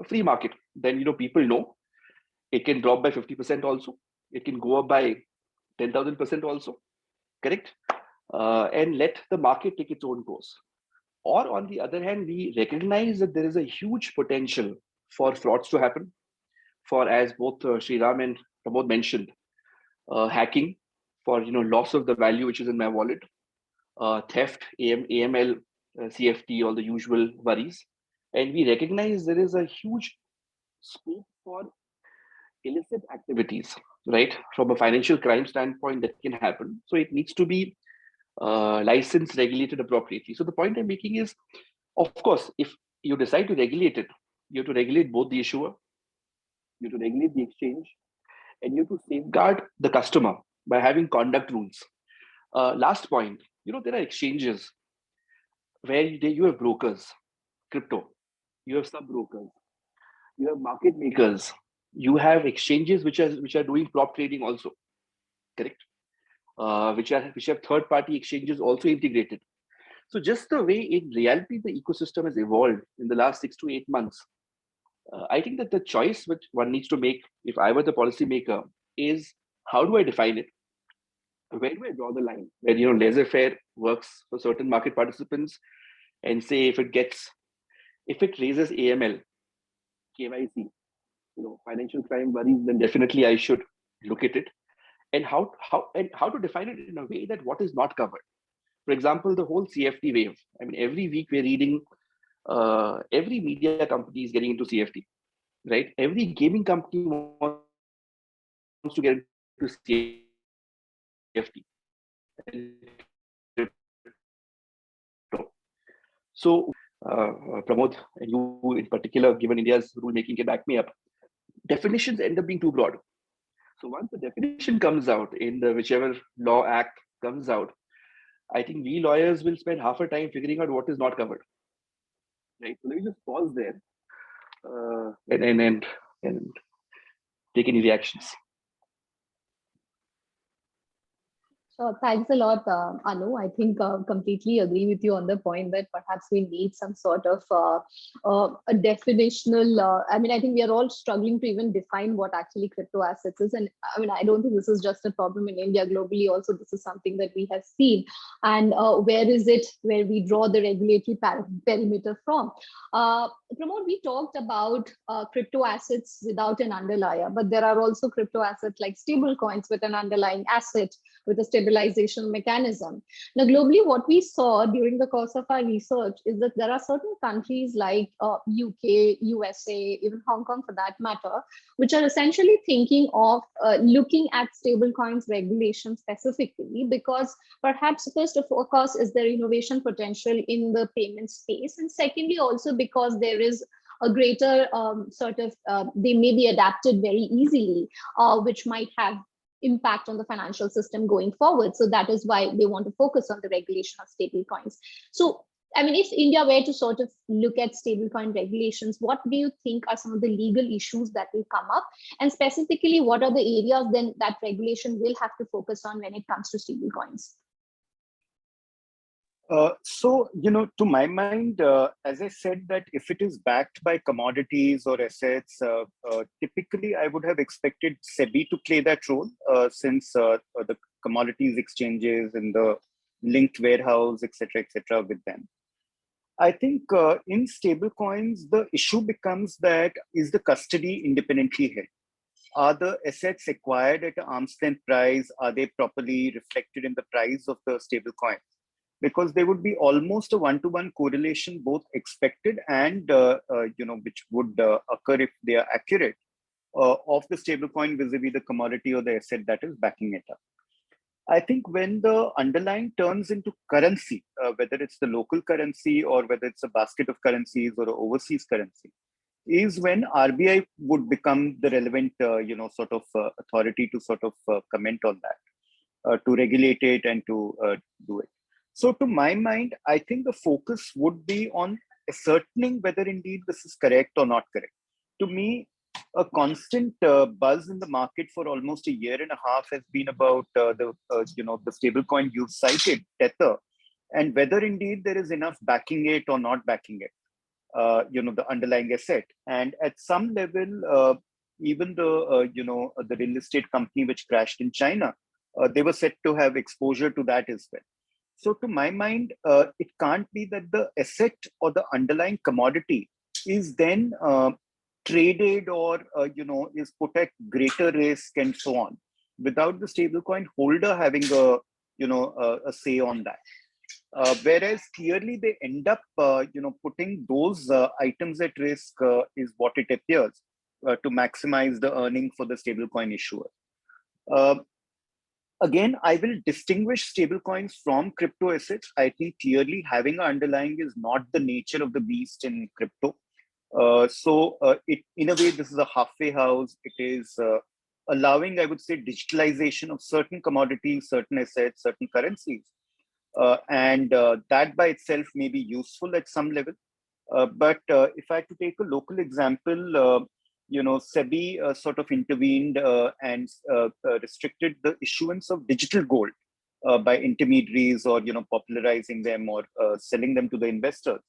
free market. Then people know it can drop by 50% also. It can go up by 10,000% also, correct? And let the market take its own course. Or on the other hand, we recognize that there is a huge potential for frauds to happen, for, as both Sriram and Pramod mentioned, hacking, for loss of the value which is in my wallet, theft, AML, CFT, all the usual worries. And we recognize there is a huge scope for illicit activities, right? From a financial crime standpoint, that can happen. So it needs to be licensed, regulated appropriately. So the point I'm making is, of course, if you decide to regulate it, you have to regulate both the issuer, you have to regulate the exchange, and you have to safeguard the customer by having conduct rules. Last point, there are exchanges where you have brokers, crypto, you have sub brokers, you have market makers, you have exchanges which are doing prop trading also, correct? Which have third party exchanges also integrated. So just the way in reality the ecosystem has evolved in the last 6 to 8 months, I think that the choice which one needs to make, if I were the policymaker, is how do I define it? Where do I draw the line? Where laissez-faire works for certain market participants, and say if it raises AML, KYC, financial crime worries, then definitely I should look at it. And how to define it in a way that what is not covered. For example, the whole CFT wave. I mean, every week we're reading every media company is getting into CFT, right? Every gaming company wants to get into CFT. So, Pramod, and you in particular, given India's rulemaking, can back me up. Definitions end up being too broad. So once the definition comes out in the whichever law act comes out, I think we lawyers will spend half our time figuring out what is not covered. Right. So let me just pause there and take any reactions. Thanks a lot, Anu. I think completely agree with you on the point that perhaps we need some sort of a definitional. I mean, I think we are all struggling to even define what actually crypto assets is, and I mean, I don't think this is just a problem in India. Globally, also, this is something that we have seen. And where is it where we draw the regulatory perimeter from? Pramod, we talked about crypto assets without an underlier, but there are also crypto assets like stable coins with an underlying asset with a stabilization mechanism. Now, globally, what we saw during the course of our research is that there are certain countries like UK, USA, even Hong Kong for that matter, which are essentially thinking of looking at stablecoins regulation specifically, because perhaps first of course is there innovation potential in the payment space, and secondly also because there is a greater they may be adapted very easily, which might have impact on the financial system going forward. So that is why they want to focus on the regulation of stable coins. So, I mean, if India were to sort of look at stablecoin regulations, what do you think are some of the legal issues that will come up? And specifically, what are the areas then that regulation will have to focus on when it comes to stablecoins? So, to my mind, as I said, that if it is backed by commodities or assets, typically I would have expected SEBI to play that role, since the commodities exchanges and the linked warehouse, etc., with them. I think in stablecoins, the issue becomes that is the custody independently held? Are the assets acquired at an arm's length price? Are they properly reflected in the price of the stablecoin? Because there would be almost a one-to-one correlation, both expected and which would occur if they are accurate, of the stablecoin vis-a-vis the commodity or the asset that is backing it up. I think when the underlying turns into currency, whether it's the local currency or whether it's a basket of currencies or an overseas currency, is when RBI would become the relevant, authority to sort of comment on that, to regulate it and to do it. So to my mind, I think the focus would be on ascertaining whether indeed this is correct or not correct. To me, a constant buzz in the market for almost a year and a half has been about the stablecoin you cited, Tether, and whether indeed there is enough backing it or not backing it, the underlying asset. And at some level, even the real estate company which crashed in China, they were said to have exposure to that as well. So to my mind, it can't be that the asset or the underlying commodity is then traded or is put at greater risk and so on, without the stablecoin holder having a say on that. Whereas clearly they end up putting those items at risk, is what it appears, to maximize the earning for the stablecoin issuer. Again, I will distinguish stablecoins from crypto assets. I think clearly having an underlying is not the nature of the beast in crypto. In a way, this is a halfway house. It is allowing, I would say, digitalization of certain commodities, certain assets, certain currencies. And that by itself may be useful at some level. But if I had to take a local example, SEBI sort of intervened and restricted the issuance of digital gold by intermediaries, or popularizing them or selling them to the investors.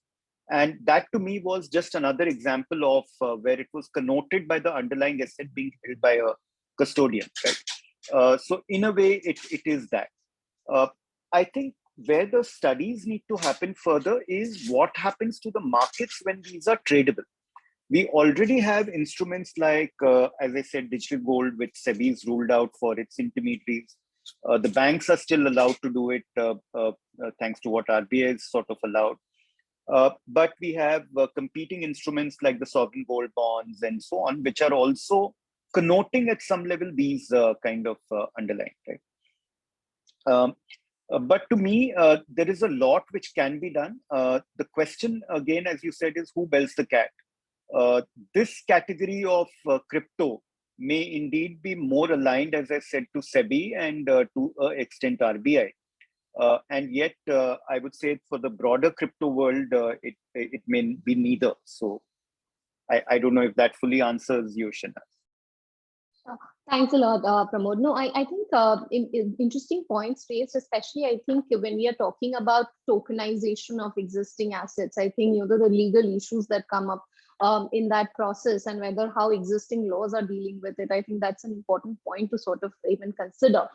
And that to me was just another example of where it was connoted by the underlying asset being held by a custodian. Right? So in a way, it is that. I think where the studies need to happen further is what happens to the markets when these are tradable. We already have instruments like, as I said, digital gold, which SEBI's ruled out for its intermediaries. The banks are still allowed to do it, thanks to what RBI is sort of allowed. But we have competing instruments like the sovereign gold bonds and so on, which are also connoting at some level these kind of underlying. Right? But to me, there is a lot which can be done. The question, again, as you said, is who bells the cat? This category of crypto may indeed be more aligned, as I said, to SEBI and to an extent RBI. And yet, I would say for the broader crypto world, it may be neither. So I don't know if that fully answers you, Shana. Thanks a lot, Pramod. No, I think interesting points raised, especially I think when we are talking about tokenization of existing assets. I think the legal issues that come up in that process and whether how existing laws are dealing with it. I think that's an important point to sort of even consider.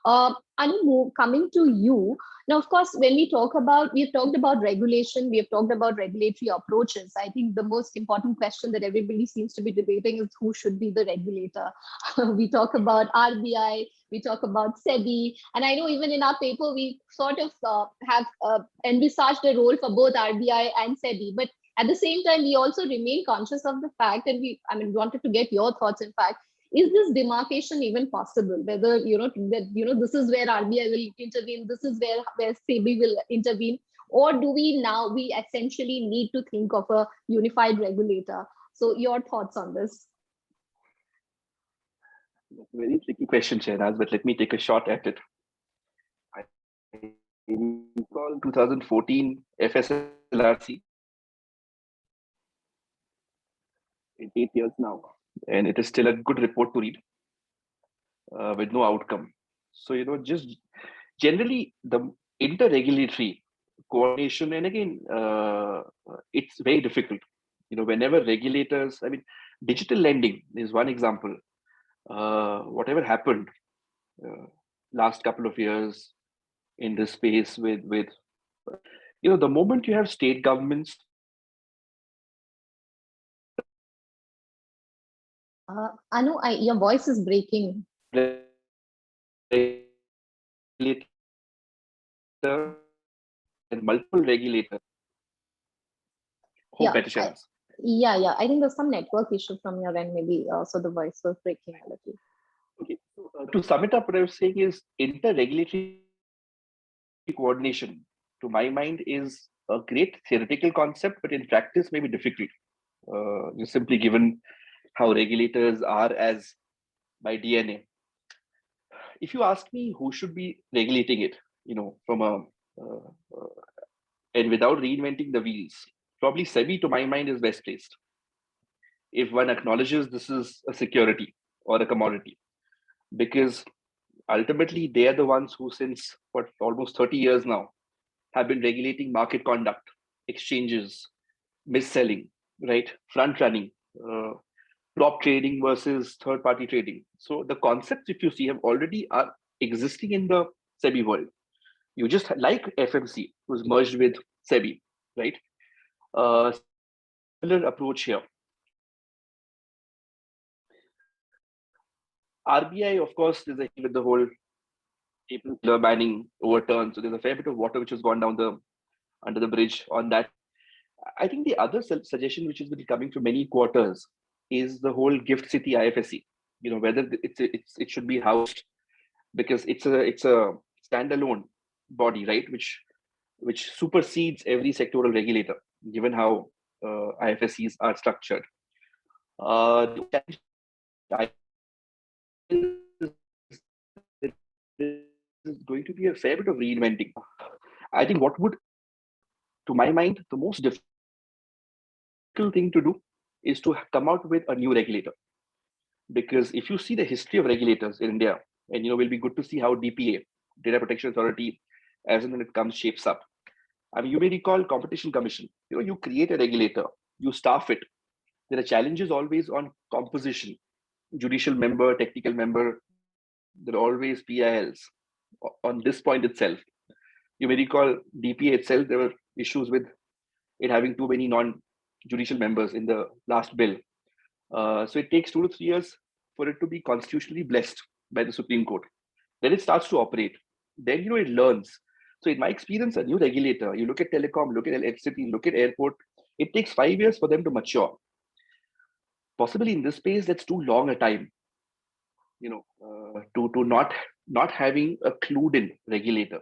Anu, coming to you now, of course, when we've talked about regulation, we have talked about regulatory approaches. I think the most important question that everybody seems to be debating is who should be the regulator. We talk about RBI, we talk about SEBI, and I know even in our paper we sort of have envisaged a role for both RBI and SEBI. But at the same time, we also remain conscious of the fact, and we wanted to get your thoughts. In fact, is this demarcation even possible? Whether this is where RBI will intervene, this is where SEBI will intervene, or do we essentially need to think of a unified regulator? So, your thoughts on this? Very tricky question, Shehnaz, but let me take a shot at it. I recall 2014 FSLRC. It's 8 years now, and it is still a good report to read with no outcome. So, just generally the inter-regulatory coordination, and again, it's very difficult. Whenever regulators, digital lending is one example. Whatever happened last couple of years in this space with the moment you have state governments. Anu, your voice is breaking. And multiple regulators. Yeah, I think there's some network issue from your end, maybe. So the voice was breaking a little. Okay. So, to sum it up, what I was saying is inter-regulatory coordination, to my mind, is a great theoretical concept, but in practice may be difficult. Just simply given how regulators are as by DNA. If you ask me who should be regulating it, from a and without reinventing the wheels, probably SEBI, to my mind, is best placed. If one acknowledges this is a security or a commodity, because ultimately they are the ones who, since almost 30 years now, have been regulating market conduct, exchanges, mis-selling, right, front running, prop trading versus third-party trading. So the concepts, if you see, have already are existing in the SEBI world. You just like FMC was merged with SEBI, right? Similar approach here. RBI, of course, is with the whole paper banning overturned. So there's a fair bit of water which has gone down under the bridge on that. I think the other suggestion which has been coming for many quarters is the whole Gift City IFSC. Whether it should be housed, because it's a standalone body, right, which supersedes every sectoral regulator, given how IFSCs are structured. Is going to be a fair bit of reinventing. I think what would, to my mind, the most difficult thing to do is to come out with a new regulator. Because if you see the history of regulators in India, and will be good to see how DPA, Data Protection Authority, as and when it comes, shapes up. You may recall Competition Commission. You create a regulator, you staff it. There are challenges always on composition, judicial member, technical member. There are always PILs on this point itself. You may recall DPA itself, there were issues with it having too many non-judicial members in the last bill. So it takes 2 to 3 years for it to be constitutionally blessed by the Supreme Court. Then it starts to operate. Then, it learns. So in my experience, a new regulator, you look at telecom, look at electricity, look at airport, it takes 5 years for them to mature. Possibly in this space, that's too long a time, to not having a clued in regulator.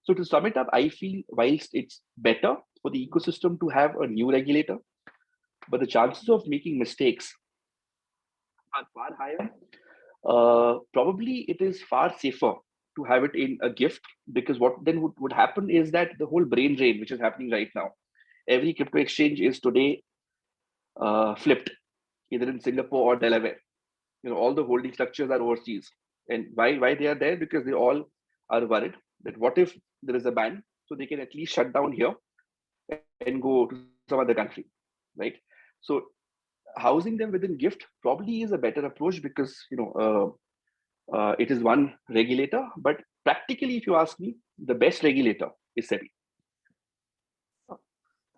So to sum it up, I feel whilst it's better for the ecosystem to have a new regulator, but the chances of making mistakes are far higher. Probably it is far safer to have it in a gift, because what then would happen is that the whole brain drain, which is happening right now, every crypto exchange is today flipped, either in Singapore or Delaware. all the holding structures are overseas. And why they are there? Because they all are worried that what if there is a ban, so they can at least shut down here and go to some other country, right? So housing them within GIFT probably is a better approach, because it is one regulator. But practically, if you ask me, the best regulator is SEBI.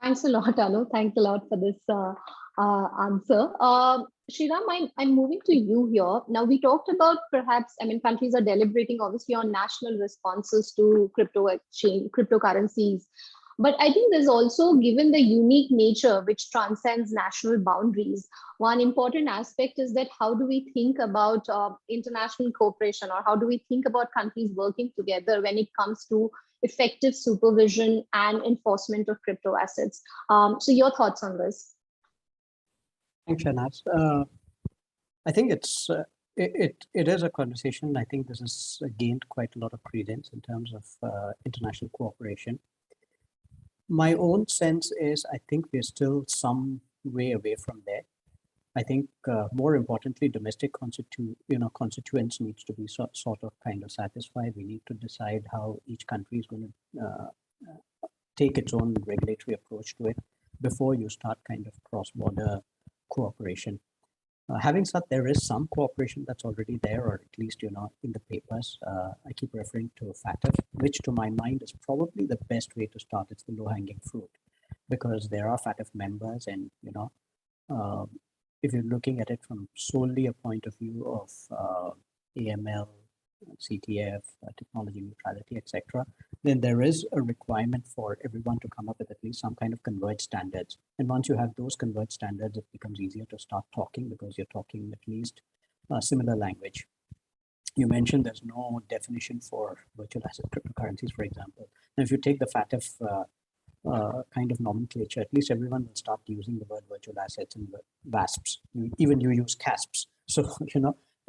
Thanks a lot, Anu. Thanks a lot for this answer. Shriram, I'm moving to you here. Now, we talked about perhaps, countries are deliberating obviously on national responses to crypto exchange, cryptocurrencies. But I think there's also, given the unique nature which transcends national boundaries, one important aspect is that how do we think about international cooperation, or how do we think about countries working together when it comes to effective supervision and enforcement of crypto assets? So your thoughts on this? Thanks, Shanaz. I think it is a conversation. I think this has gained quite a lot of credence in terms of international cooperation. My own sense is I think we're still some way away from there. I think more importantly, domestic constituents needs to be sort of kind of satisfied. We need to decide how each country is going to take its own regulatory approach to it before you start kind of cross-border cooperation. Having said, there is some cooperation that's already there, or at least, in the papers. I keep referring to FATF, which to my mind is probably the best way to start. It's the low-hanging fruit, because there are FATF members, and, if you're looking at it from solely a point of view of AML, CTF, technology neutrality, etc., then there is a requirement for everyone to come up with at least some kind of converged standards. And once you have those converged standards, it becomes easier to start talking, because you're talking at least a similar language. You mentioned there's no definition for virtual asset cryptocurrencies, for example. And if you take the FATF kind of nomenclature, at least everyone will start using the word virtual assets and VASPs. Even you use CASPs. So,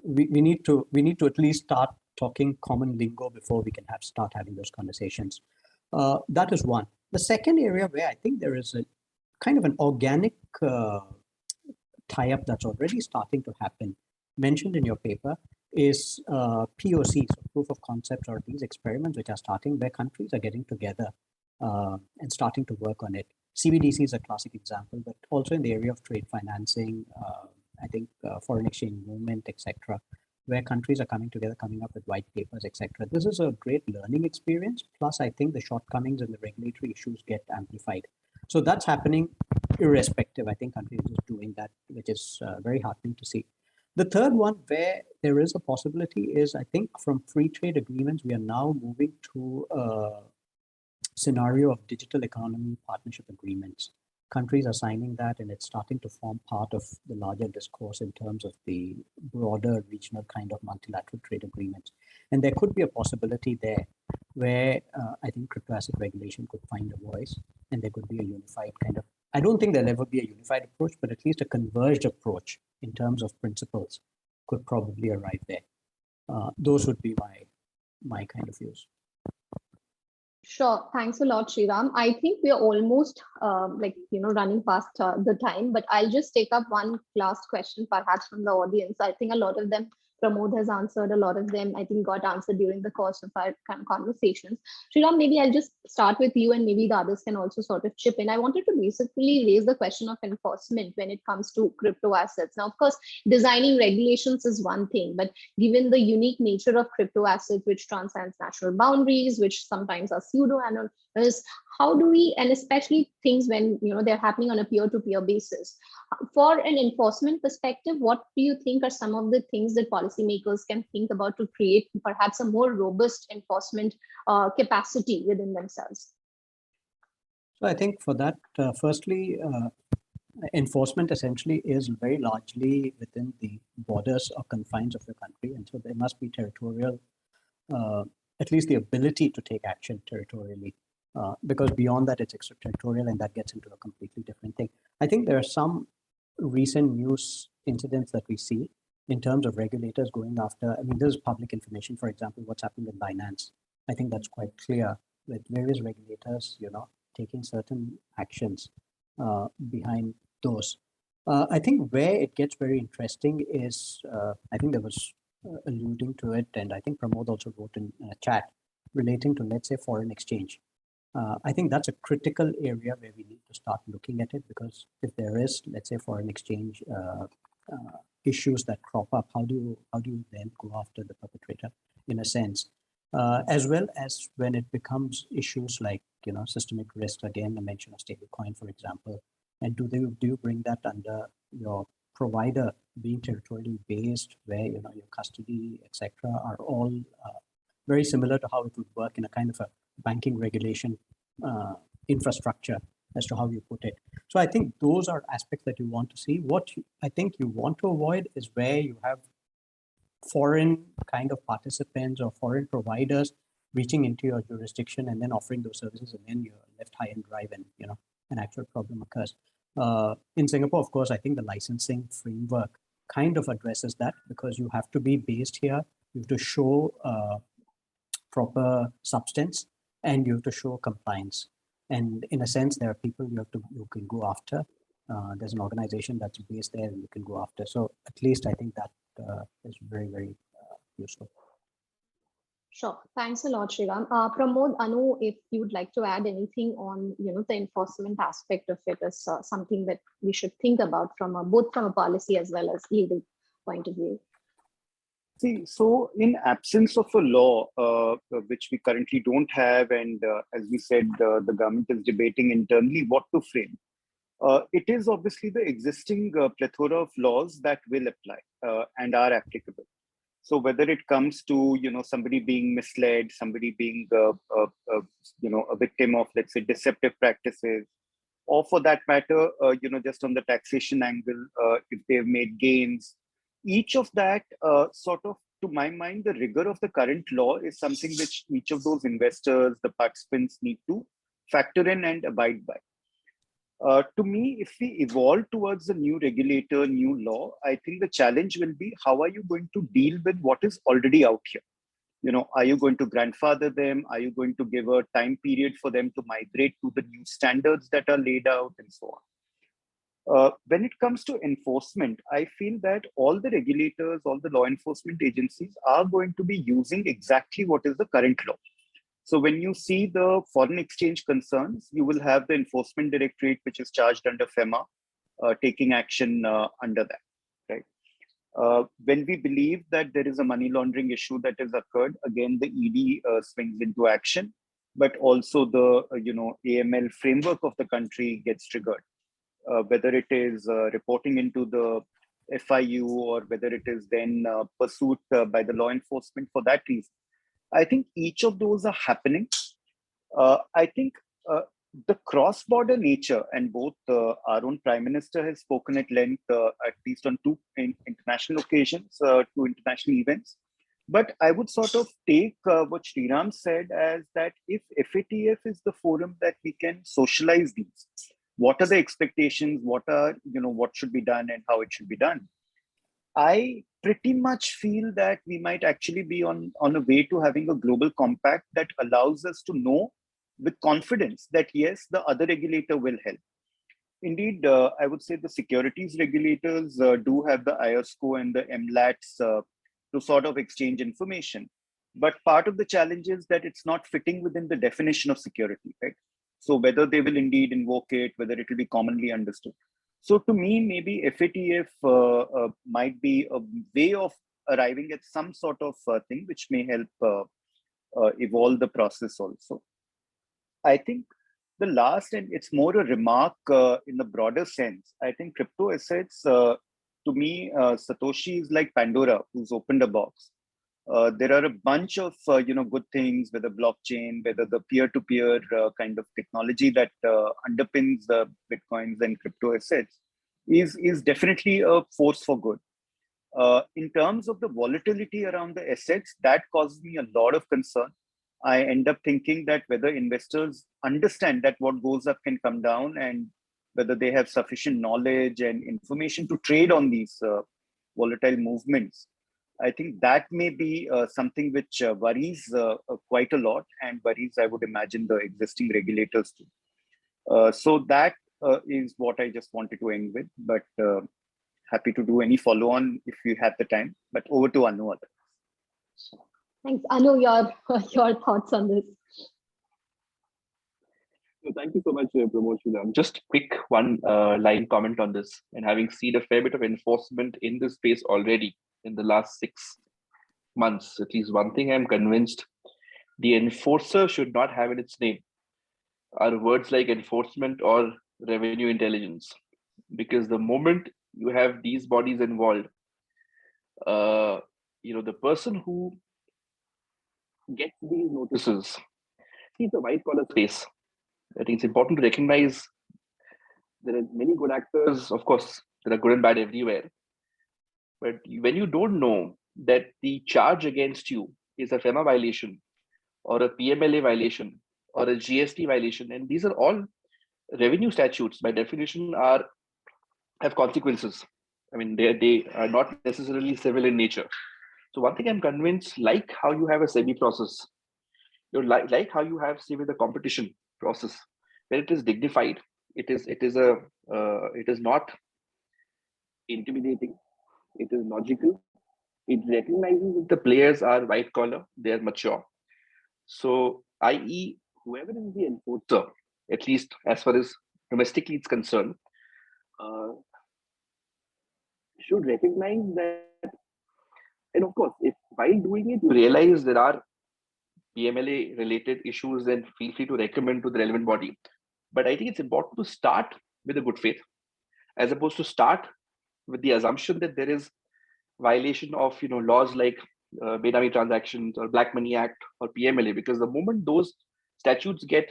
we need to at least start talking common lingo before we can start having those conversations. That is one. The second area where I think there is a kind of an organic tie-up that's already starting to happen, mentioned in your paper, is POCs, so proof of concept, or these experiments which are starting, where countries are getting together and starting to work on it. CBDC is a classic example, but also in the area of trade financing, I think foreign exchange movement, etc., where countries are coming together, coming up with white papers, etc. This is a great learning experience. Plus, I think the shortcomings and the regulatory issues get amplified. So that's happening irrespective. I think countries are just doing that, which is very heartening to see. The third one where there is a possibility is, I think, from free trade agreements, we are now moving to scenario of digital economy partnership agreements. Countries are signing that, and it's starting to form part of the larger discourse in terms of the broader regional kind of multilateral trade agreements. And there could be a possibility there where I think crypto asset regulation could find a voice, and there could be a unified kind of, I don't think there'll ever be a unified approach, but at least a converged approach in terms of principles could probably arrive there. Those would be my kind of views. Sure. Thanks a lot, Sriram. I think we are almost running past the time, but I'll just take up one last question perhaps from the audience. I think a lot of them Pramod has answered, a lot of them I think got answered during the course of our conversations. Sriram, maybe I'll just start with you, and maybe the others can also sort of chip in. I wanted to basically raise the question of enforcement when it comes to crypto assets. Now, of course, designing regulations is one thing, but given the unique nature of crypto assets, which transcends national boundaries, which sometimes are pseudo-anonymous, how do we, and especially things when they're happening on a peer-to-peer basis, for an enforcement perspective, what do you think are some of the things that policymakers can think about to create perhaps a more robust enforcement capacity within themselves? So I think for that, firstly, enforcement essentially is very largely within the borders or confines of the country. And so there must be territorial, at least the ability to take action territorially. Because beyond that, it's extraterritorial, and that gets into a completely different thing. I think there are some recent news incidents that we see in terms of regulators going after, this is public information, for example, what's happening with Binance. I think that's quite clear, with various regulators, taking certain actions behind those. I think where it gets very interesting is, I think there was alluding to it, and I think Pramod also wrote in a chat relating to, let's say, foreign exchange. I think that's a critical area where we need to start looking at it, because if there is, let's say, foreign exchange issues that crop up, how do you then go after the perpetrator, in a sense, as well as when it becomes issues like, systemic risk. Again, I mentioned a stablecoin, for example, and do you bring that under your provider being territorially based, where your custody, etc., are all very similar to how it would work in a kind of a banking regulation infrastructure, as to how you put it. So I think those are aspects that you want to see. What I think you want to avoid is where you have foreign kind of participants or foreign providers reaching into your jurisdiction and then offering those services, and then you're left high and dry when an actual problem occurs. In Singapore, of course, I think the licensing framework kind of addresses that, because you have to be based here, you have to show proper substance, and you have to show compliance. And in a sense, there are people you can go after. There's an organization that's based there and you can go after. So at least I think that is very, very useful. Sure. Thanks a lot, Sriram. Pramod, Anu, if you would like to add anything on, the enforcement aspect of it as something that we should think about both from a policy as well as legal point of view. See, so in absence of a law, which we currently don't have, and as we said, the government is debating internally what to frame. It is obviously the existing plethora of laws that will apply and are applicable. So whether it comes to somebody being misled, somebody being a victim of, let's say, deceptive practices, or for that matter, just on the taxation angle, if they've made gains, each of that sort of, to my mind, the rigor of the current law is something which each of those investors, the participants, need to factor in and abide by. To me, if we evolve towards a new regulator, new law, I think the challenge will be, how are you going to deal with what is already out here? Are you going to grandfather them? Are you going to give a time period for them to migrate to the new standards that are laid out, and so on? When it comes to enforcement, I feel that all the regulators, all the law enforcement agencies are going to be using exactly what is the current law. So when you see the foreign exchange concerns, you will have the enforcement directorate, which is charged under FEMA, taking action under that, right? When we believe that there is a money laundering issue that has occurred, again, the ED swings into action, but also the AML framework of the country gets triggered. Whether it is reporting into the FIU, or whether it is then pursued by the law enforcement for that reason. I think each of those are happening. I think the cross-border nature, and both our own Prime Minister has spoken at length, at least on two international occasions, two international events. But I would sort of take what Sriram said as that if FATF is the forum that we can socialize these, what are the expectations, what should be done and how it should be done, I pretty much feel that we might actually be on a way to having a global compact that allows us to know with confidence that, yes, the other regulator will help. Indeed, I would say the securities regulators do have the IOSCO and the MLATs to sort of exchange information. But part of the challenge is that it's not fitting within the definition of security, right? So whether they will indeed invoke it, whether it will be commonly understood. So to me, maybe FATF might be a way of arriving at some sort of thing which may help evolve the process also. I think the last, and it's more a remark in the broader sense, I think crypto assets, to me, Satoshi is like Pandora, who's opened a box. There are a bunch of good things, whether blockchain, whether the peer-to-peer kind of technology that underpins the bitcoins and crypto assets is definitely a force for good. In terms of the volatility around the assets, that causes me a lot of concern. I end up thinking that whether investors understand that what goes up can come down, and whether they have sufficient knowledge and information to trade on these volatile movements. I think that may be something which worries quite a lot, and worries, I would imagine, the existing regulators too. So that is what I just wanted to end with. But happy to do any follow-on if you have the time. But over to Anu. Thanks. Anu, your thoughts on this? So thank you so much, Pramod Sriram. Just quick one line comment on this. And having seen a fair bit of enforcement in this space already in the last 6 months, at least one thing I'm convinced the enforcer should not have in its name are words like enforcement or revenue intelligence. Because the moment you have these bodies involved, the person who gets these notices, it's a white collar space. I think it's important to recognize there are many good actors. Of course, there are good and bad everywhere. But when you don't know that the charge against you is a FEMA violation or a PMLA violation or a GST violation, and these are all revenue statutes by definition have consequences. I mean, they are not necessarily civil in nature. So one thing I'm convinced, like how you have a SEBI process, like how you have, say, with the competition process, where it is dignified, it is not intimidating, it is logical, it recognizes that the players are white collar, they are mature. So, i.e., whoever is the enforcer, at least as far as domestically it's concerned, should recognize that, and of course, if while doing it, you realize there are PMLA related issues, then feel free to recommend to the relevant body. But I think it's important to start with a good faith, as opposed to start with the assumption that there is violation of laws like Benami transactions or Black Money Act or PMLA, because the moment those statutes get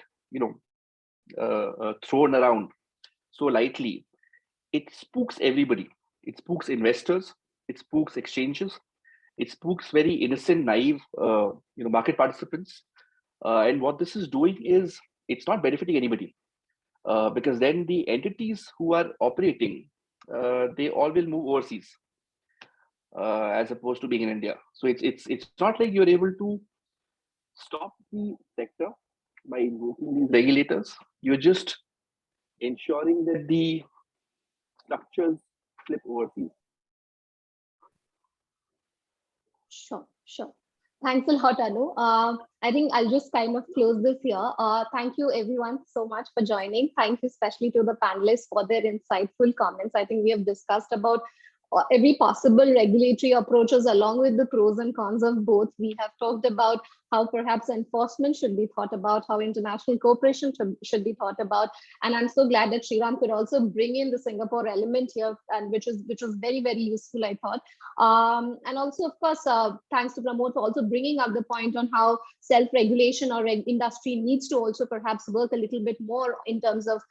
thrown around so lightly, it spooks everybody. It spooks investors. It spooks exchanges. It spooks very innocent, naive, market participants. And what this is doing is it's not benefiting anybody, because then the entities who are operating, they all will move overseas, as opposed to being in India. So it's not like you're able to stop the sector by invoking these regulators. You're just ensuring that the structures slip overseas. Sure. Thanks a lot, Anu. I think I'll just kind of close this here. Thank you everyone so much for joining. Thank you especially to the panelists for their insightful comments. I think we have discussed about every possible regulatory approaches along with the pros and cons of both. We have talked about how perhaps enforcement should be thought about, how international cooperation should be thought about. And I'm so glad that Sriram could also bring in the Singapore element here, and which was very, very useful, I thought. And also, of course, thanks to Pramod for also bringing up the point on how self-regulation or industry needs to also perhaps work a little bit more in terms of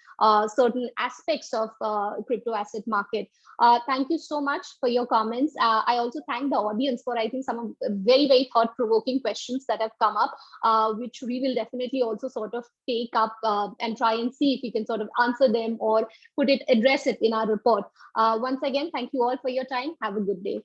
certain aspects of crypto asset market. Thank you so much for your comments. I also thank the audience for, I think, some of the very, very thought-provoking questions that have come up, which we will definitely also sort of take up and try and see if we can sort of answer them or address it in our report. Once again, thank you all for your time. Have a good day.